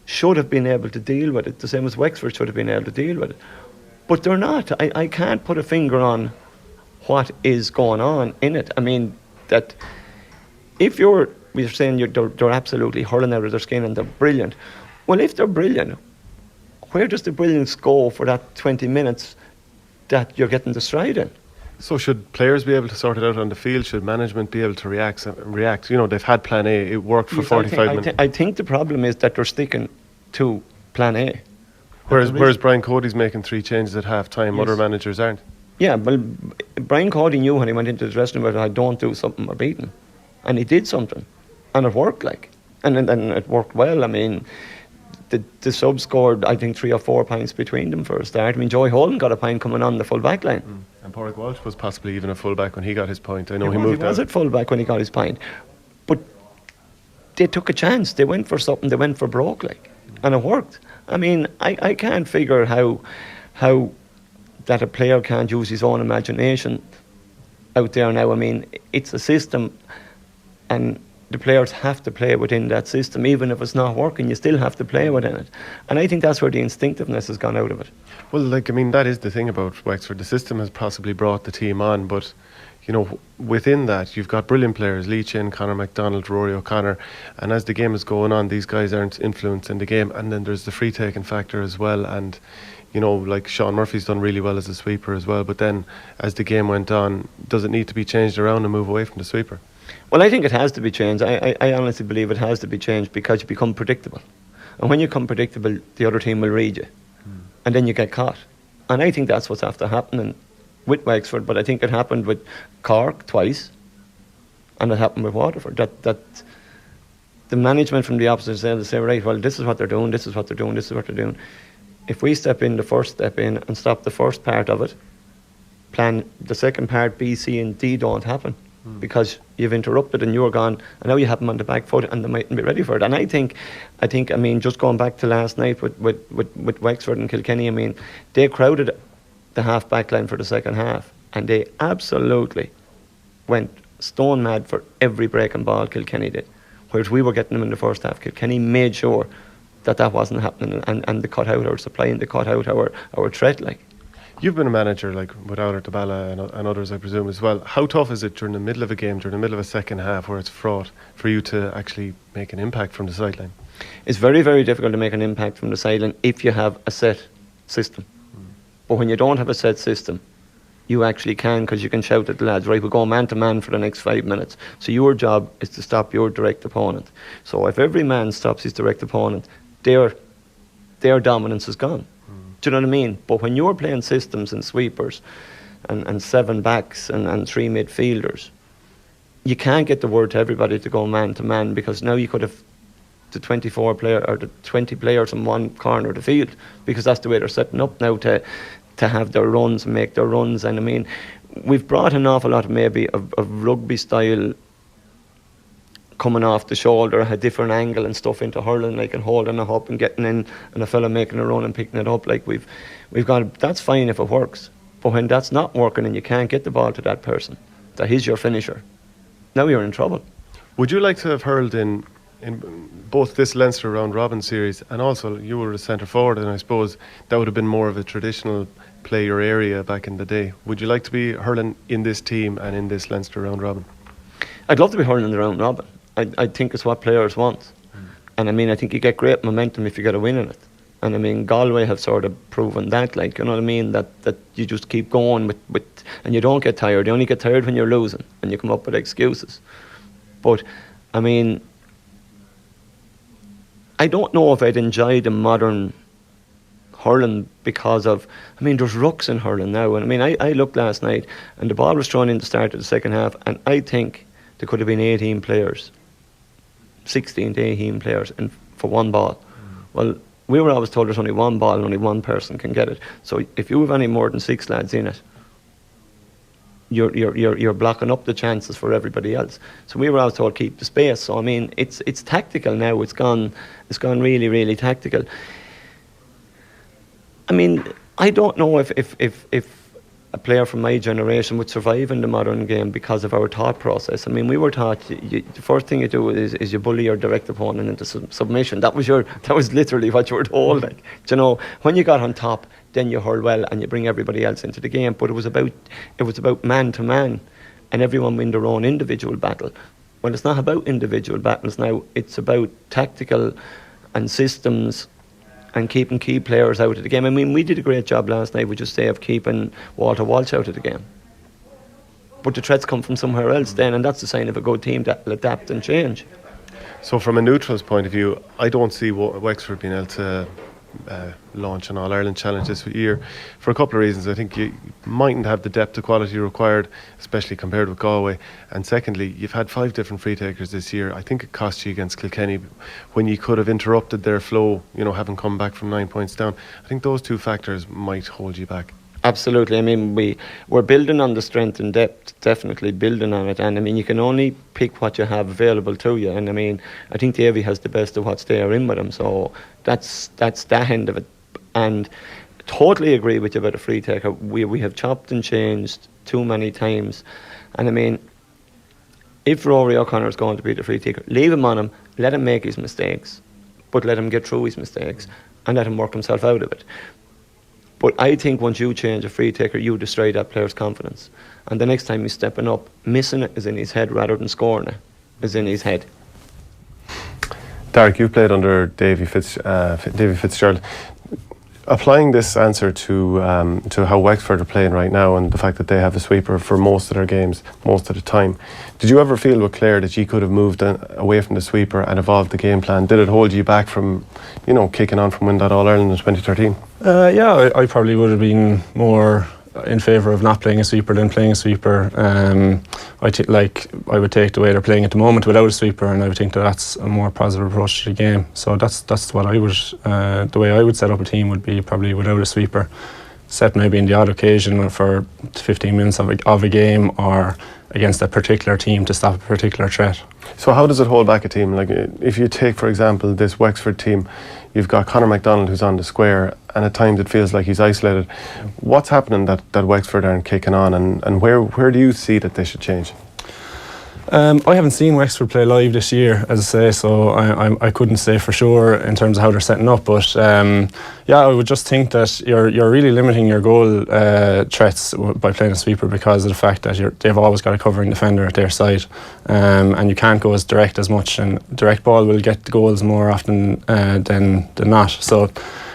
should have been able to deal with it, the same as Wexford should have been able to deal with it. But they're not. I can't put a finger on what is going on in it. I mean, that if we're saying they're absolutely hurling out of their skin and they're brilliant, well, if they're brilliant, where does the brilliance go for that 20 minutes that you're getting destroyed in? So should players be able to sort it out on the field? Should management be able to react? You know, they've had plan A, it worked for 45 minutes. I think the problem is that they're sticking to plan A. Whereas Brian Cody's making 3 changes at half time, yes. Other managers aren't. Yeah, well, Brian Cody knew when he went into the dressing room that I don't do something, we're beaten. And he did something. And it worked, like. And it worked well. I mean, the subs scored, I think, 3 or 4 points between them for a start. I mean, Joey Holland got a point coming on the full back line. And Pádraig Walsh was possibly even a full back when he got his point. I know he moved out. He was at full back when he got his point. But they took a chance. They went for something. They went for broke, like. And it worked. I mean, I can't figure how that a player can't use his own imagination out there now. I mean, it's a system, and the players have to play within that system. Even if it's not working, you still have to play within it. And I think that's where the instinctiveness has gone out of it. Well, like, I mean, that is the thing about Wexford. The system has possibly brought the team on, but you know, within that, you've got brilliant players, Lee Chin, Conor MacDonald, Rory O'Connor, and as the game is going on, these guys aren't influencing the game. And then there's the free-taking factor as well, and you know, like Sean Murphy's done really well as a sweeper as well, but then as the game went on, does it need to be changed around and move away from the sweeper? Well, I think it has to be changed. I honestly believe it has to be changed because you become predictable. And when you come predictable, the other team will read you. And then you get caught. And I think that's what's after happening with Wexford, but I think it happened with Cork twice, and it happened with Waterford. That the management from the opposite side say, right, well, this is what they're doing, this is what they're doing, this is what they're doing. If we step in, the first step in, and stop the first part of it, plan the second part, B, C, and D don't happen. Because you've interrupted and you're gone, and now you have them on the back foot and they mightn't be ready for it. And I think, just going back to last night with Wexford and Kilkenny, I mean, they crowded the half-back line for the second half, and they absolutely went stone mad for every breaking ball Kilkenny did. Whereas we were getting them in the first half. Kilkenny made sure that wasn't happening, and they cut out our supply and they cut out our threat, like. You've been a manager like with Aulert Tabala and others, I presume, as well. How tough is it during the middle of a game, during the middle of a second half where it's fraught, for you to actually make an impact from the sideline? It's very, very difficult to make an impact from the sideline if you have a set system. But when you don't have a set system, you actually can, because you can shout at the lads, right, we'll go man to man for the next 5 minutes. So your job is to stop your direct opponent. So if every man stops his direct opponent, their dominance is gone. Do you know what I mean? But when you're playing systems and sweepers and 7 backs and 3 midfielders, you can't get the word to everybody to go man to man, because now you could have the 24 player or the 20 players in one corner of the field, because that's the way they're setting up now to have their runs and make their runs. And I mean, we've brought an awful lot maybe of rugby style coming off the shoulder, a different angle and stuff into hurling, like, and holding it up and getting in, and a fella making a run and picking it up. Like, we've got, that's fine if it works, but when that's not working and you can't get the ball to that person, that is your finisher, now you're in trouble. Would you like to have hurled in both this Leinster round robin series, and also you were a centre forward, and I suppose that would have been more of a traditional player area back in the day. Would you like to be hurling in this team and in this Leinster round robin? I'd love to be hurling in the round robin. I think it's what players want. And I mean, I think you get great momentum if you get a win in it. And I mean, Galway have sort of proven that, like, you know what I mean, that you just keep going with and you don't get tired. You only get tired when you're losing and you come up with excuses. But I mean, I don't know if I'd enjoy the modern hurling because of, I mean, there's rucks in hurling now. And I mean, I looked last night and the ball was thrown in the start of the second half, and I think there could have been 18 players, 16 to 18 players for one ball. Well, we were always told there's only one ball and only one person can get it. So if you have any more than 6 lads in it, you're blocking up the chances for everybody else. So we were always told keep the space. So I mean, it's tactical now. It's gone really, really tactical. I mean, I don't know if a player from my generation would survive in the modern game because of our thought process. I mean, we were taught the first thing you do is you bully your direct opponent into submission. That was literally what you were told. Like, you know, when you got on top, then you hurl well and you bring everybody else into the game. But it was about man to man, and everyone win their own individual battle. Well, it's not about individual battles now. It's about tactical and systems and keeping key players out of the game. I mean, we did a great job last night, would you say, of keeping Walter Walsh out of the game. But the threats come from somewhere else then, and that's the sign of a good team that will adapt and change. So from a neutral's point of view, I don't see Wexford being able to launch an All-Ireland challenge this year for a couple of reasons. I think you mightn't have the depth of quality required, especially compared with Galway. And secondly, you've had 5 different free takers this year. I think it cost you against Kilkenny when you could have interrupted their flow, you know, having come back from 9 points down. I think those 2 factors might hold you back. Absolutely. I mean, we're building on the strength and depth, definitely building on it. And I mean, you can only pick what you have available to you. And I mean, I think Davy has the best of what's there in with him. So that's that end of it. And totally agree with you about a free taker. We have chopped and changed too many times. And I mean, if Rory O'Connor is going to be the free taker, leave him on him, let him make his mistakes, but let him get through his mistakes and let him work himself out of it. But I think once you change a free taker, you destroy that player's confidence. And the next time he's stepping up, missing it is in his head rather than scoring it is in his head. Darach, you've played under Davy Fitzgerald. Applying this answer to how Wexford are playing right now and the fact that they have a sweeper for most of their games, most of the time, did you ever feel with Clare that you could have moved away from the sweeper and evolved the game plan? Did it hold you back from, kicking on from winning that All-Ireland in 2013? Yeah, I probably would have been more in favour of not playing a sweeper than playing a sweeper. I would take the way they're playing at the moment without a sweeper, and I would think that's a more positive approach to the game. So that's what I would, the way I would set up a team would be probably without a sweeper, except maybe in the odd occasion for 15 minutes of a game or against a particular team to stop a particular threat. So how does it hold back a team? Like if you take, for example, this Wexford team, you've got Conor MacDonald who's on the square, and at times it feels like he's isolated. What's happening that Wexford aren't kicking on, and where do you see that they should change? I haven't seen Wexford play live this year, as I say, so I couldn't say for sure in terms of how they're setting up. But I would just think that you're really limiting your goal threats by playing a sweeper because of the fact that they've always got a covering defender at their side, and you can't go as direct as much. And direct ball will get the goals more often than not. So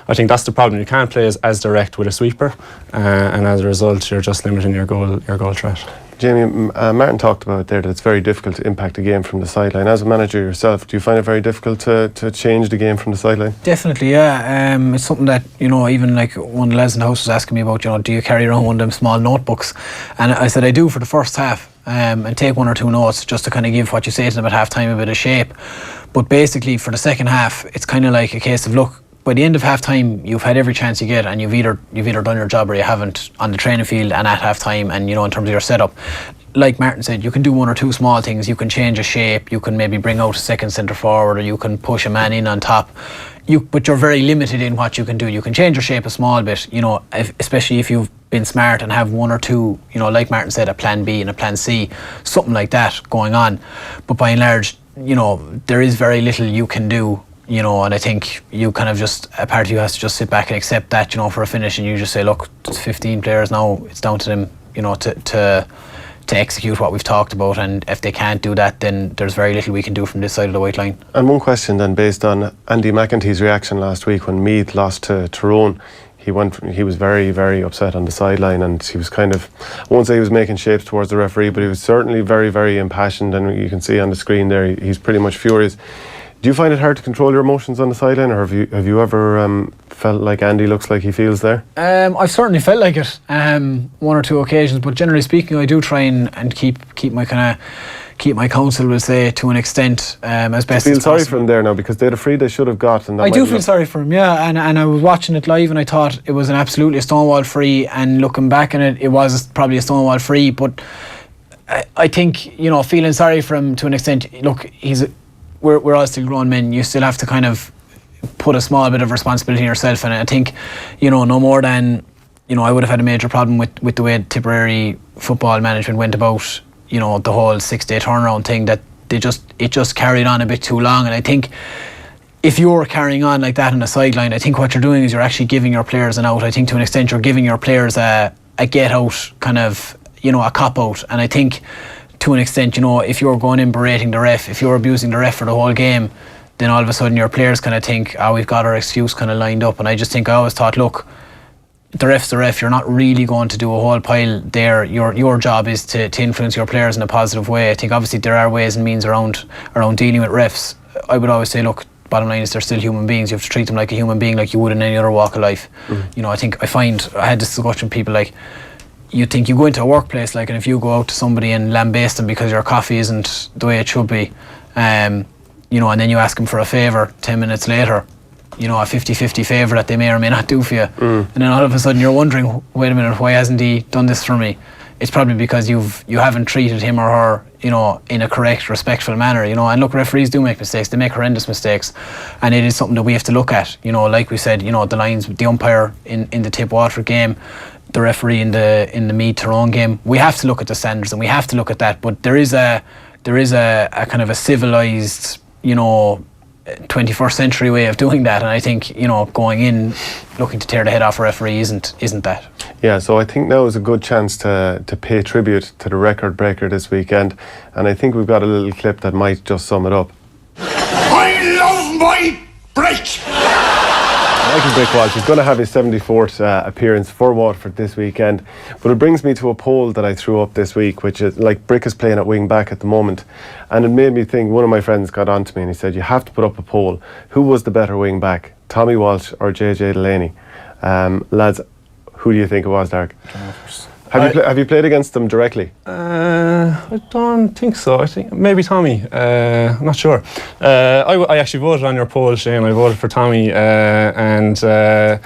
I think that's the problem. You can't play as direct with a sweeper, and as a result, you're just limiting your goal threat. Jamie, Martin talked about there that it's very difficult to impact a game from the sideline. As a manager yourself, do you find it very difficult to change the game from the sideline? Definitely, yeah. It's something that, even like one of the lads in the house was asking me about, do you carry around one of them small notebooks? And I said I do for the first half, and take one or two notes just to kind of give what you say to them at half time a bit of shape. But basically for the second half, it's kind of like a case of, look, by the end of half time you've had every chance you get, and you've either done your job or you haven't on the training field and at half time, and in terms of your setup. Like Martin said, you can do one or two small things. You can change a shape, you can maybe bring out a second centre forward, or you can push a man in on top. But you're very limited in what you can do. You can change your shape a small bit, especially if you've been smart and have one or two, like Martin said, a plan B and a plan C, something like that going on. But by and large, there is very little you can do. And I think you kind of a part of you has to just sit back and accept that, for a finish, and you just say, look, it's 15 players now, it's down to them, to execute what we've talked about, and if they can't do that, then there's very little we can do from this side of the white line. And one question then, based on Andy McEntee's reaction last week when Meath lost to Tyrone. He was very, very upset on the sideline, and he was kind of, I won't say he was making shapes towards the referee, but he was certainly very, very impassioned, and you can see on the screen there, he's pretty much furious. Do you find it hard to control your emotions on the sideline, or have you ever felt like Andy looks like he feels there? I've certainly felt like it one or two occasions, but generally speaking, I do try and keep my counsel, we'll say, to an extent, as best as possible. You feel sorry for him there now, because they're afraid they should have got. And I do feel sorry for him, yeah, and I was watching it live and I thought it was absolutely a stonewall free, and looking back on it, it was probably a stonewall free, but I think, feeling sorry for him to an extent, look, we're all still grown men. You still have to kind of put a small bit of responsibility on yourself, and I think, no more than, I would have had a major problem with the way Tipperary football management went about, the whole 6-day turnaround thing, that it just carried on a bit too long. And I think if you're carrying on like that on the sideline, I think what you're doing is you're actually giving your players an out. I think to an extent you're giving your players a get out, kind of, a cop out. And I think to an extent, if you're going in berating the ref, if you're abusing the ref for the whole game, then all of a sudden your players kind of think, we've got our excuse kind of lined up. And I always thought, look, the ref's the ref. You're not really going to do a whole pile there. Your job is to influence your players in a positive way. I think obviously there are ways and means around dealing with refs. I would always say, look, bottom line is they're still human beings. You have to treat them like a human being, like you would in any other walk of life. Mm-hmm. I had this discussion with people, like, you think you go into a workplace, like, and if you go out to somebody and lambaste them because your coffee isn't the way it should be, and then you ask them for a favour 10 minutes later, a 50-50 favour that they may or may not do for you, and then all of a sudden you're wondering, wait a minute, why hasn't he done this for me? It's probably because you haven't treated him or her, in a correct, respectful manner, and look, referees do make mistakes. They make horrendous mistakes, and it is something that we have to look at. Like we said, the lines, the umpire in the Waterford game, the referee in the Meath Tyrone game. We have to look at the standards and we have to look at that. But there is a kind of a civilised, 21st century way of doing that. And I think, going in looking to tear the head off a referee isn't that. Yeah, so I think now is a good chance to pay tribute to the record breaker this weekend. And I think we've got a little clip that might just sum it up. I love my break! Michael Brick Walsh is going to have his 74th appearance for Waterford this weekend. But it brings me to a poll that I threw up this week, which is like Brick is playing at wing back at the moment. And it made me think, one of my friends got on to me and he said, you have to put up a poll. Who was the better wing back, Tommy Walsh or JJ Delaney? Lads, who do you think it was, Darach? Have you played against them directly? I don't think so. I think maybe Tommy. I'm not sure. I actually voted on your poll, Shane. I voted for Tommy, and I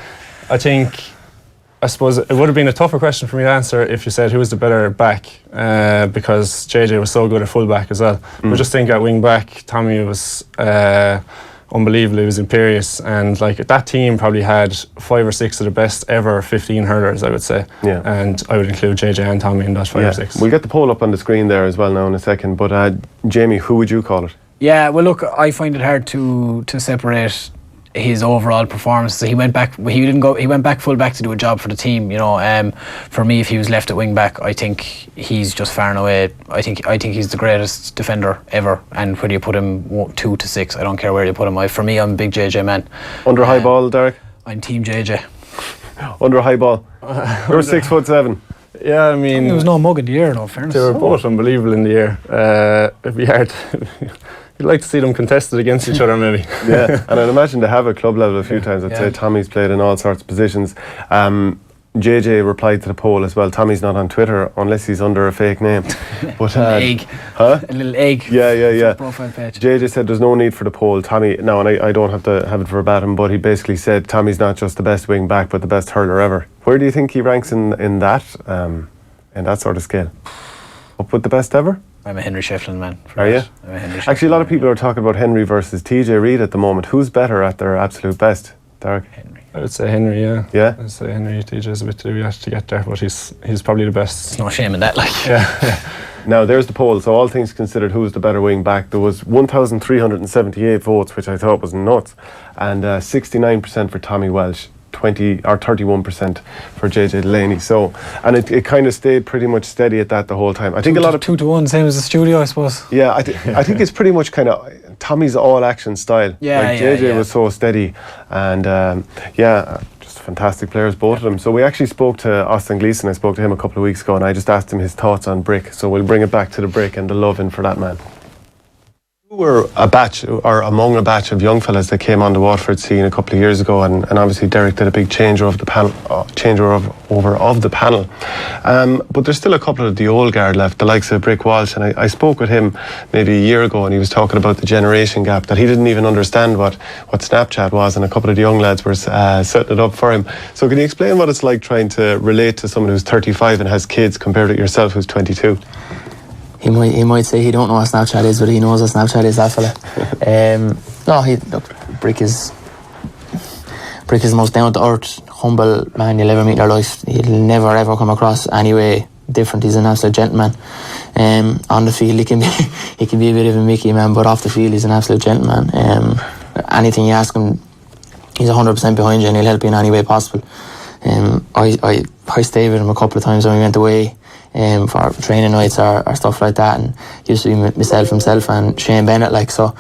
suppose it would have been a tougher question for me to answer if you said who was the better back, because JJ was so good at full back as well. But just think at wing back, Tommy was unbelievable. He was imperious, and like that team probably had 5 or 6 of the best ever 15 hurlers, I would say. Yeah. And I would include JJ and Tommy in that 5 or 6. We'll get the poll up on the screen there as well now in a second. But Jamie, who would you call it? Yeah, well, look, I find it hard to separate his overall performance. So he went back. He went back full back to do a job for the team. You know, for me, if he was left at wing back, I think he's just far and away. I think he's the greatest defender ever. And whether you put him 2 to 6, I don't care where you put him. For me, I'm a big JJ man. Under high ball, Darach? I'm team JJ. Under high ball. You're 6'7". Yeah, I mean, there was no mug in the air. No fairness. They were both unbelievable in the air. It'd be hard. You'd like to see them contested against each other, maybe. Yeah, and I'd imagine they have at club level a few times. I'd say Tommy's played in all sorts of positions. JJ replied to the poll as well. Tommy's not on Twitter unless he's under a fake name. But an egg. Huh? A little egg. Yeah. Profile page. JJ said there's no need for the poll. Tommy, now, and I don't have to have it verbatim, but he basically said Tommy's not just the best wing back, but the best hurler ever. Where do you think he ranks in that sort of scale? Up with the best ever? I'm a Henry Shefflin man. Are you? I'm a Henry Actually, a lot of people are talking about Henry versus TJ Reid at the moment. Who's better at their absolute best, Darach? Henry. I would say Henry, yeah. Yeah? I'd say Henry. TJ's a bit to do yet to get there, but he's probably the best. There's no shame in that, like. Yeah. Now, there's the poll. So, all things considered, who's the better wing back? There was 1,378 votes, which I thought was nuts, and 69% for Tommy Walsh. 20 or 31% for JJ Delaney. So, and it kind of stayed pretty much steady at that the whole time. I think a lot of 2 to 1, same as the studio, I suppose. Yeah, I think it's pretty much kind of Tommy's all action style. Yeah, JJ was so steady, and just fantastic players, both of them. So we actually spoke to Austin Gleeson. I spoke to him a couple of weeks ago, and I just asked him his thoughts on Brick. So we'll bring it back to the Brick and the love in for that man. You were among a batch of young fellas that came on the Waterford scene a couple of years ago, and obviously Derek did a big changeover of the panel. But there's still a couple of the old guard left, the likes of Brick Walsh, and I spoke with him maybe a year ago, and he was talking about the generation gap, that he didn't even understand what Snapchat was, and a couple of the young lads were setting it up for him. So can you explain what it's like trying to relate to someone who's 35 and has kids compared to yourself who's 22? He might say he don't know what Snapchat is, but he knows what Snapchat is, that fella. Brick is the most down-to-earth, humble man you'll ever meet in your life. He'll never ever come across any way different. He's an absolute gentleman. On the field he can be a bit of a Mickey man, but off the field he's an absolute gentleman. Anything you ask him, he's 100% behind you and he'll help you in any way possible. I stayed with him a couple of times when we went away for training nights or stuff like that, and used to be myself, himself and Shane Bennett, like, so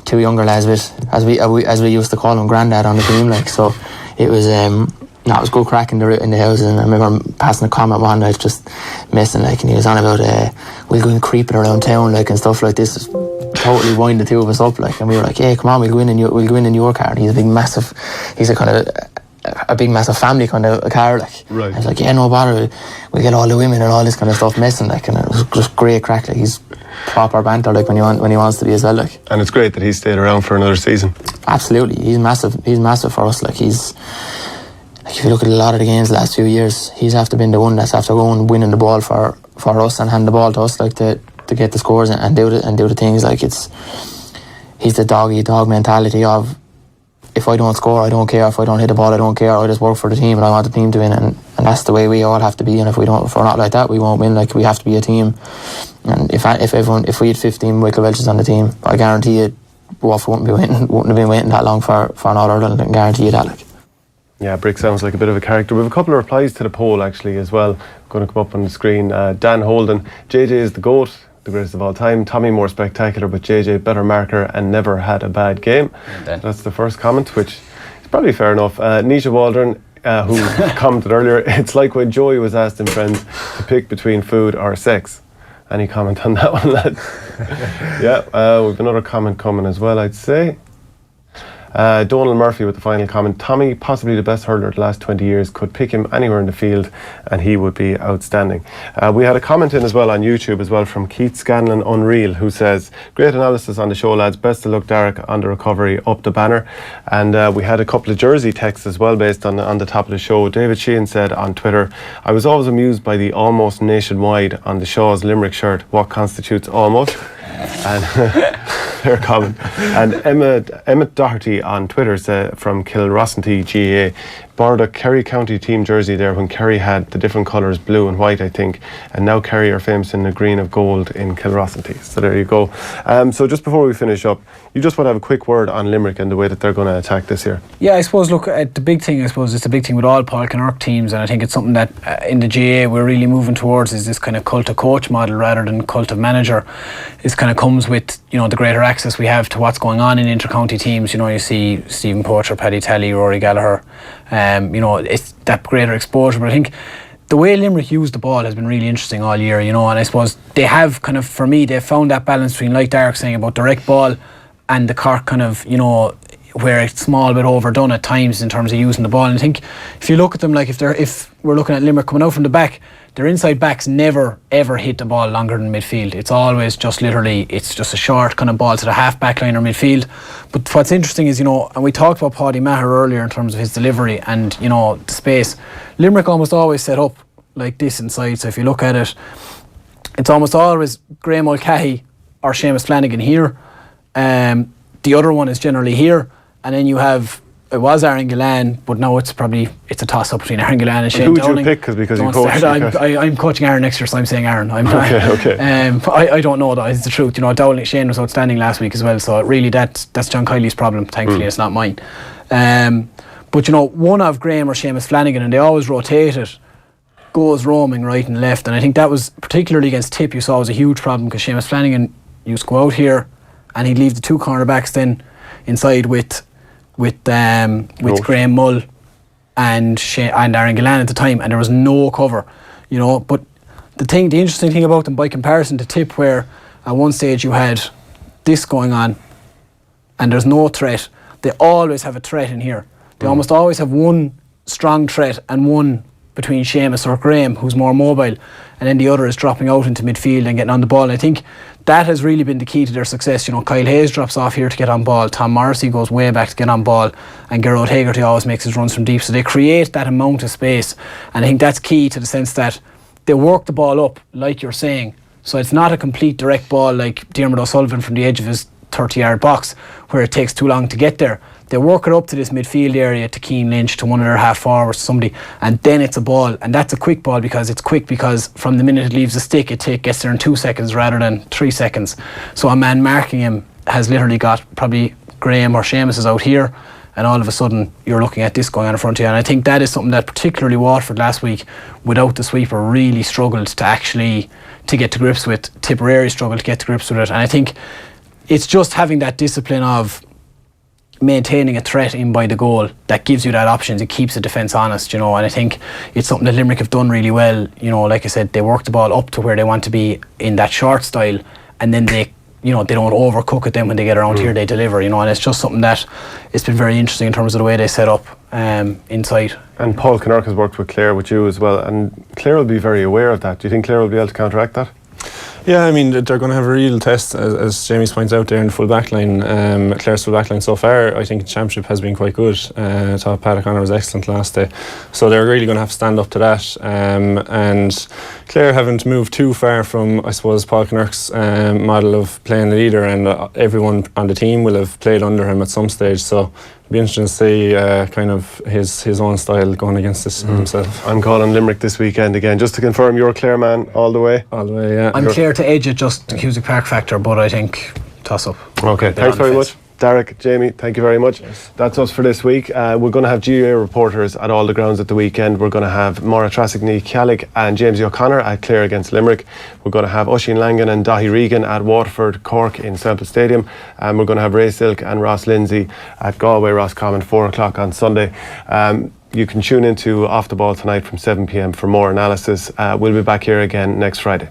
2 younger lads with, as we used to call him, granddad on the team, like, so it was it was good crack in the house. And I remember passing a comment one night just messing, like, and he was on about we'll go in creeping around town, like, and stuff like this, totally wind the 2 of us up, like, and we were like, hey, come on, we'll go in in your car. And he's a big massive family kind of a car, like. Right. I was like, yeah, no bother, we get all the women and all this kind of stuff messing, like, and it was just great crack, like. He's proper banter, like, when he wants to be as well, like. And it's great that he stayed around for another season. Absolutely, he's massive for us, like. He's, like, if you look at a lot of the games the last few years, he's after been the one that's after going winning the ball for us and hand the ball to us, like, to get the scores and do the things, like. He's the dog mentality of, if I don't score, I don't care. If I don't hit the ball, I don't care. I just work for the team and I want the team to win, and that's the way we all have to be. And if we're not like that, we won't win. Like, we have to be a team. And if we had 15 Michael Welches on the team, I guarantee you, Waterford wouldn't have been waiting that long for an All-Ireland. I can guarantee you that, like. Yeah, Brick sounds like a bit of a character. We have a couple of replies to the poll actually as well, going to come up on the screen. Dan Holden, JJ is the GOAT, the greatest of all time. Tommy more spectacular, but JJ better marker and never had a bad game. That's the first comment, which is Probably fair enough. Nisha Waldron, who commented earlier, it's like when Joey was asked in Friends to pick between food or sex. Any comment on that one, lads? Yeah, we've another comment coming as well, I'd say. Donald Murphy with the final comment. Tommy, possibly the best hurler of the last 20 years, could pick him anywhere in the field and he would be outstanding. We had a comment in as well on YouTube as well from Keith Scanlon Unreal, who says, great analysis on the show, lads. Best of luck, Darach, on the recovery up the banner. And we had a couple of jersey texts as well based on the top of the show. David Sheehan said on Twitter, I was always amused by the almost nationwide on the Shaw's Limerick shirt. What constitutes almost? And fair comment. And Emmett Doherty on Twitter said, from Kilrossenty GAA, borrowed a Kerry County team jersey there when Kerry had the different colours, blue and white, I think, and now Kerry are famous in the green of gold in Kilrossenty. So there you go. So just before we finish up, you just want to have a quick word on Limerick and the way that they're going to attack this year. Yeah, I suppose, look, the big thing, I suppose, it's a big thing with all Páirc and Cork teams, and I think it's something that in the GAA we're really moving towards, is this kind of cult of coach model rather than cult of manager. This kind of comes with, you know, the greater access we have to what's going on in inter-county teams. You know, you see Stephen Poacher, Paddy Talley, Rory Gallagher, you know, it's that greater exposure. But I think the way Limerick use the ball has been really interesting all year, you know, and I suppose they have kind of, for me, they've found that balance between, like Darach saying about direct ball and the Cork kind of, you know, where it's small bit overdone at times in terms of using the ball. And I think if you look at them, like if we're looking at Limerick coming out from the back, their inside backs never ever hit the ball longer than midfield. It's always just literally, it's just a short kind of ball to the half back line or midfield. But what's interesting is, you know, and we talked about Paddy Maher earlier in terms of his delivery and, you know, the space. Limerick almost always set up like this inside. So if you look at it, it's almost always Graham Mulcahy or Seamus Flanagan here. The other one is generally here, and then you have, it was Aaron Gillan, but now it's a toss up between Aaron Gillan and Shane Downing. Who would you pick? Because you coach. I'm coaching Aaron next year, so I'm saying Aaron. Okay. I don't know, that is the truth. You know, Shane was outstanding last week as well, so really that's John Kiley's problem. Thankfully, it's not mine. But you know, one of Graham or Seamus Flanagan, and they always rotate it, goes roaming right and left, and I think that was particularly against Tip. You saw was a huge problem because Seamus Flanagan used to go out here, and he'd leave the two cornerbacks then inside with Graham Mull and Aaron Gillan at the time, and there was no cover, you know. But the interesting thing about them, by comparison to Tip, where at one stage you had this going on and there's no threat, they always have a threat in here. They almost always have one strong threat and one between Seamus or Graham, who's more mobile, and then the other is dropping out into midfield and getting on the ball. And I think that has really been the key to their success. You know, Kyle Hayes drops off here to get on ball, Tom Morrissey goes way back to get on ball, and Gerard Hagerty always makes his runs from deep. So they create that amount of space, and I think that's key to the sense that they work the ball up, like you're saying. So it's not a complete direct ball like Diarmuid O'Sullivan from the edge of his 30-yard box, where it takes too long to get there. They work it up to this midfield area to Keane Lynch, to one of their half forwards, somebody, and then it's a ball, and that's a quick ball because it's quick, because from the minute it leaves the stick it gets there in 2 seconds rather than 3 seconds. So a man marking him has literally got, probably Graham or Seamus is out here, and all of a sudden you're looking at this going on in front of you. And I think that is something that particularly Waterford last week, without the sweeper, really struggled to get to grips with. Tipperary struggled to get to grips with it, and I think it's just having that discipline of maintaining a threat in by the goal that gives you that option. It keeps the defence honest, you know, and I think it's something that Limerick have done really well. You know, like I said, they work the ball up to where they want to be in that short style, and then they don't overcook it. Then when they get around here, they deliver, you know, and it's just something that it's been very interesting in terms of the way they set up inside. And Paul Kinnerk has worked with Clare, with you as well, and Clare will be very aware of that. Do you think Clare will be able to counteract that? Yeah, I mean, they're going to have a real test, as Jamie's points out there, in the full back line. Clare's full back line so far, I think the championship has been quite good. I thought Pat O'Connor was excellent last day. So they're really going to have to stand up to that. And Clare haven't moved too far from, I suppose, Paul Kinnerk's model of playing the leader, and everyone on the team will have played under him at some stage. So it'll be interesting to see kind of his own style going against this himself. I'm calling Limerick this weekend again. Just to confirm, you're a Clare man all the way? All the way, yeah. I'm Clare to edge it, just the Cusack Park factor, but I think toss up. Okay, thanks very much. Darach, Jamie, thank you very much. Yes. That's us for this week. We're going to have GAA reporters at all the grounds at the weekend. We're going to have Maura Trasigny Ceallaigh and James O'Connor at Clare against Limerick. We're going to have Oisin Langan and Daithí Regan at Waterford, Cork in Stapleton Stadium. And we're going to have Ray Silk and Ross Lindsay at Galway Roscommon 4 o'clock on Sunday. You can tune into Off the Ball tonight from 7 p.m. for more analysis. We'll be back here again next Friday.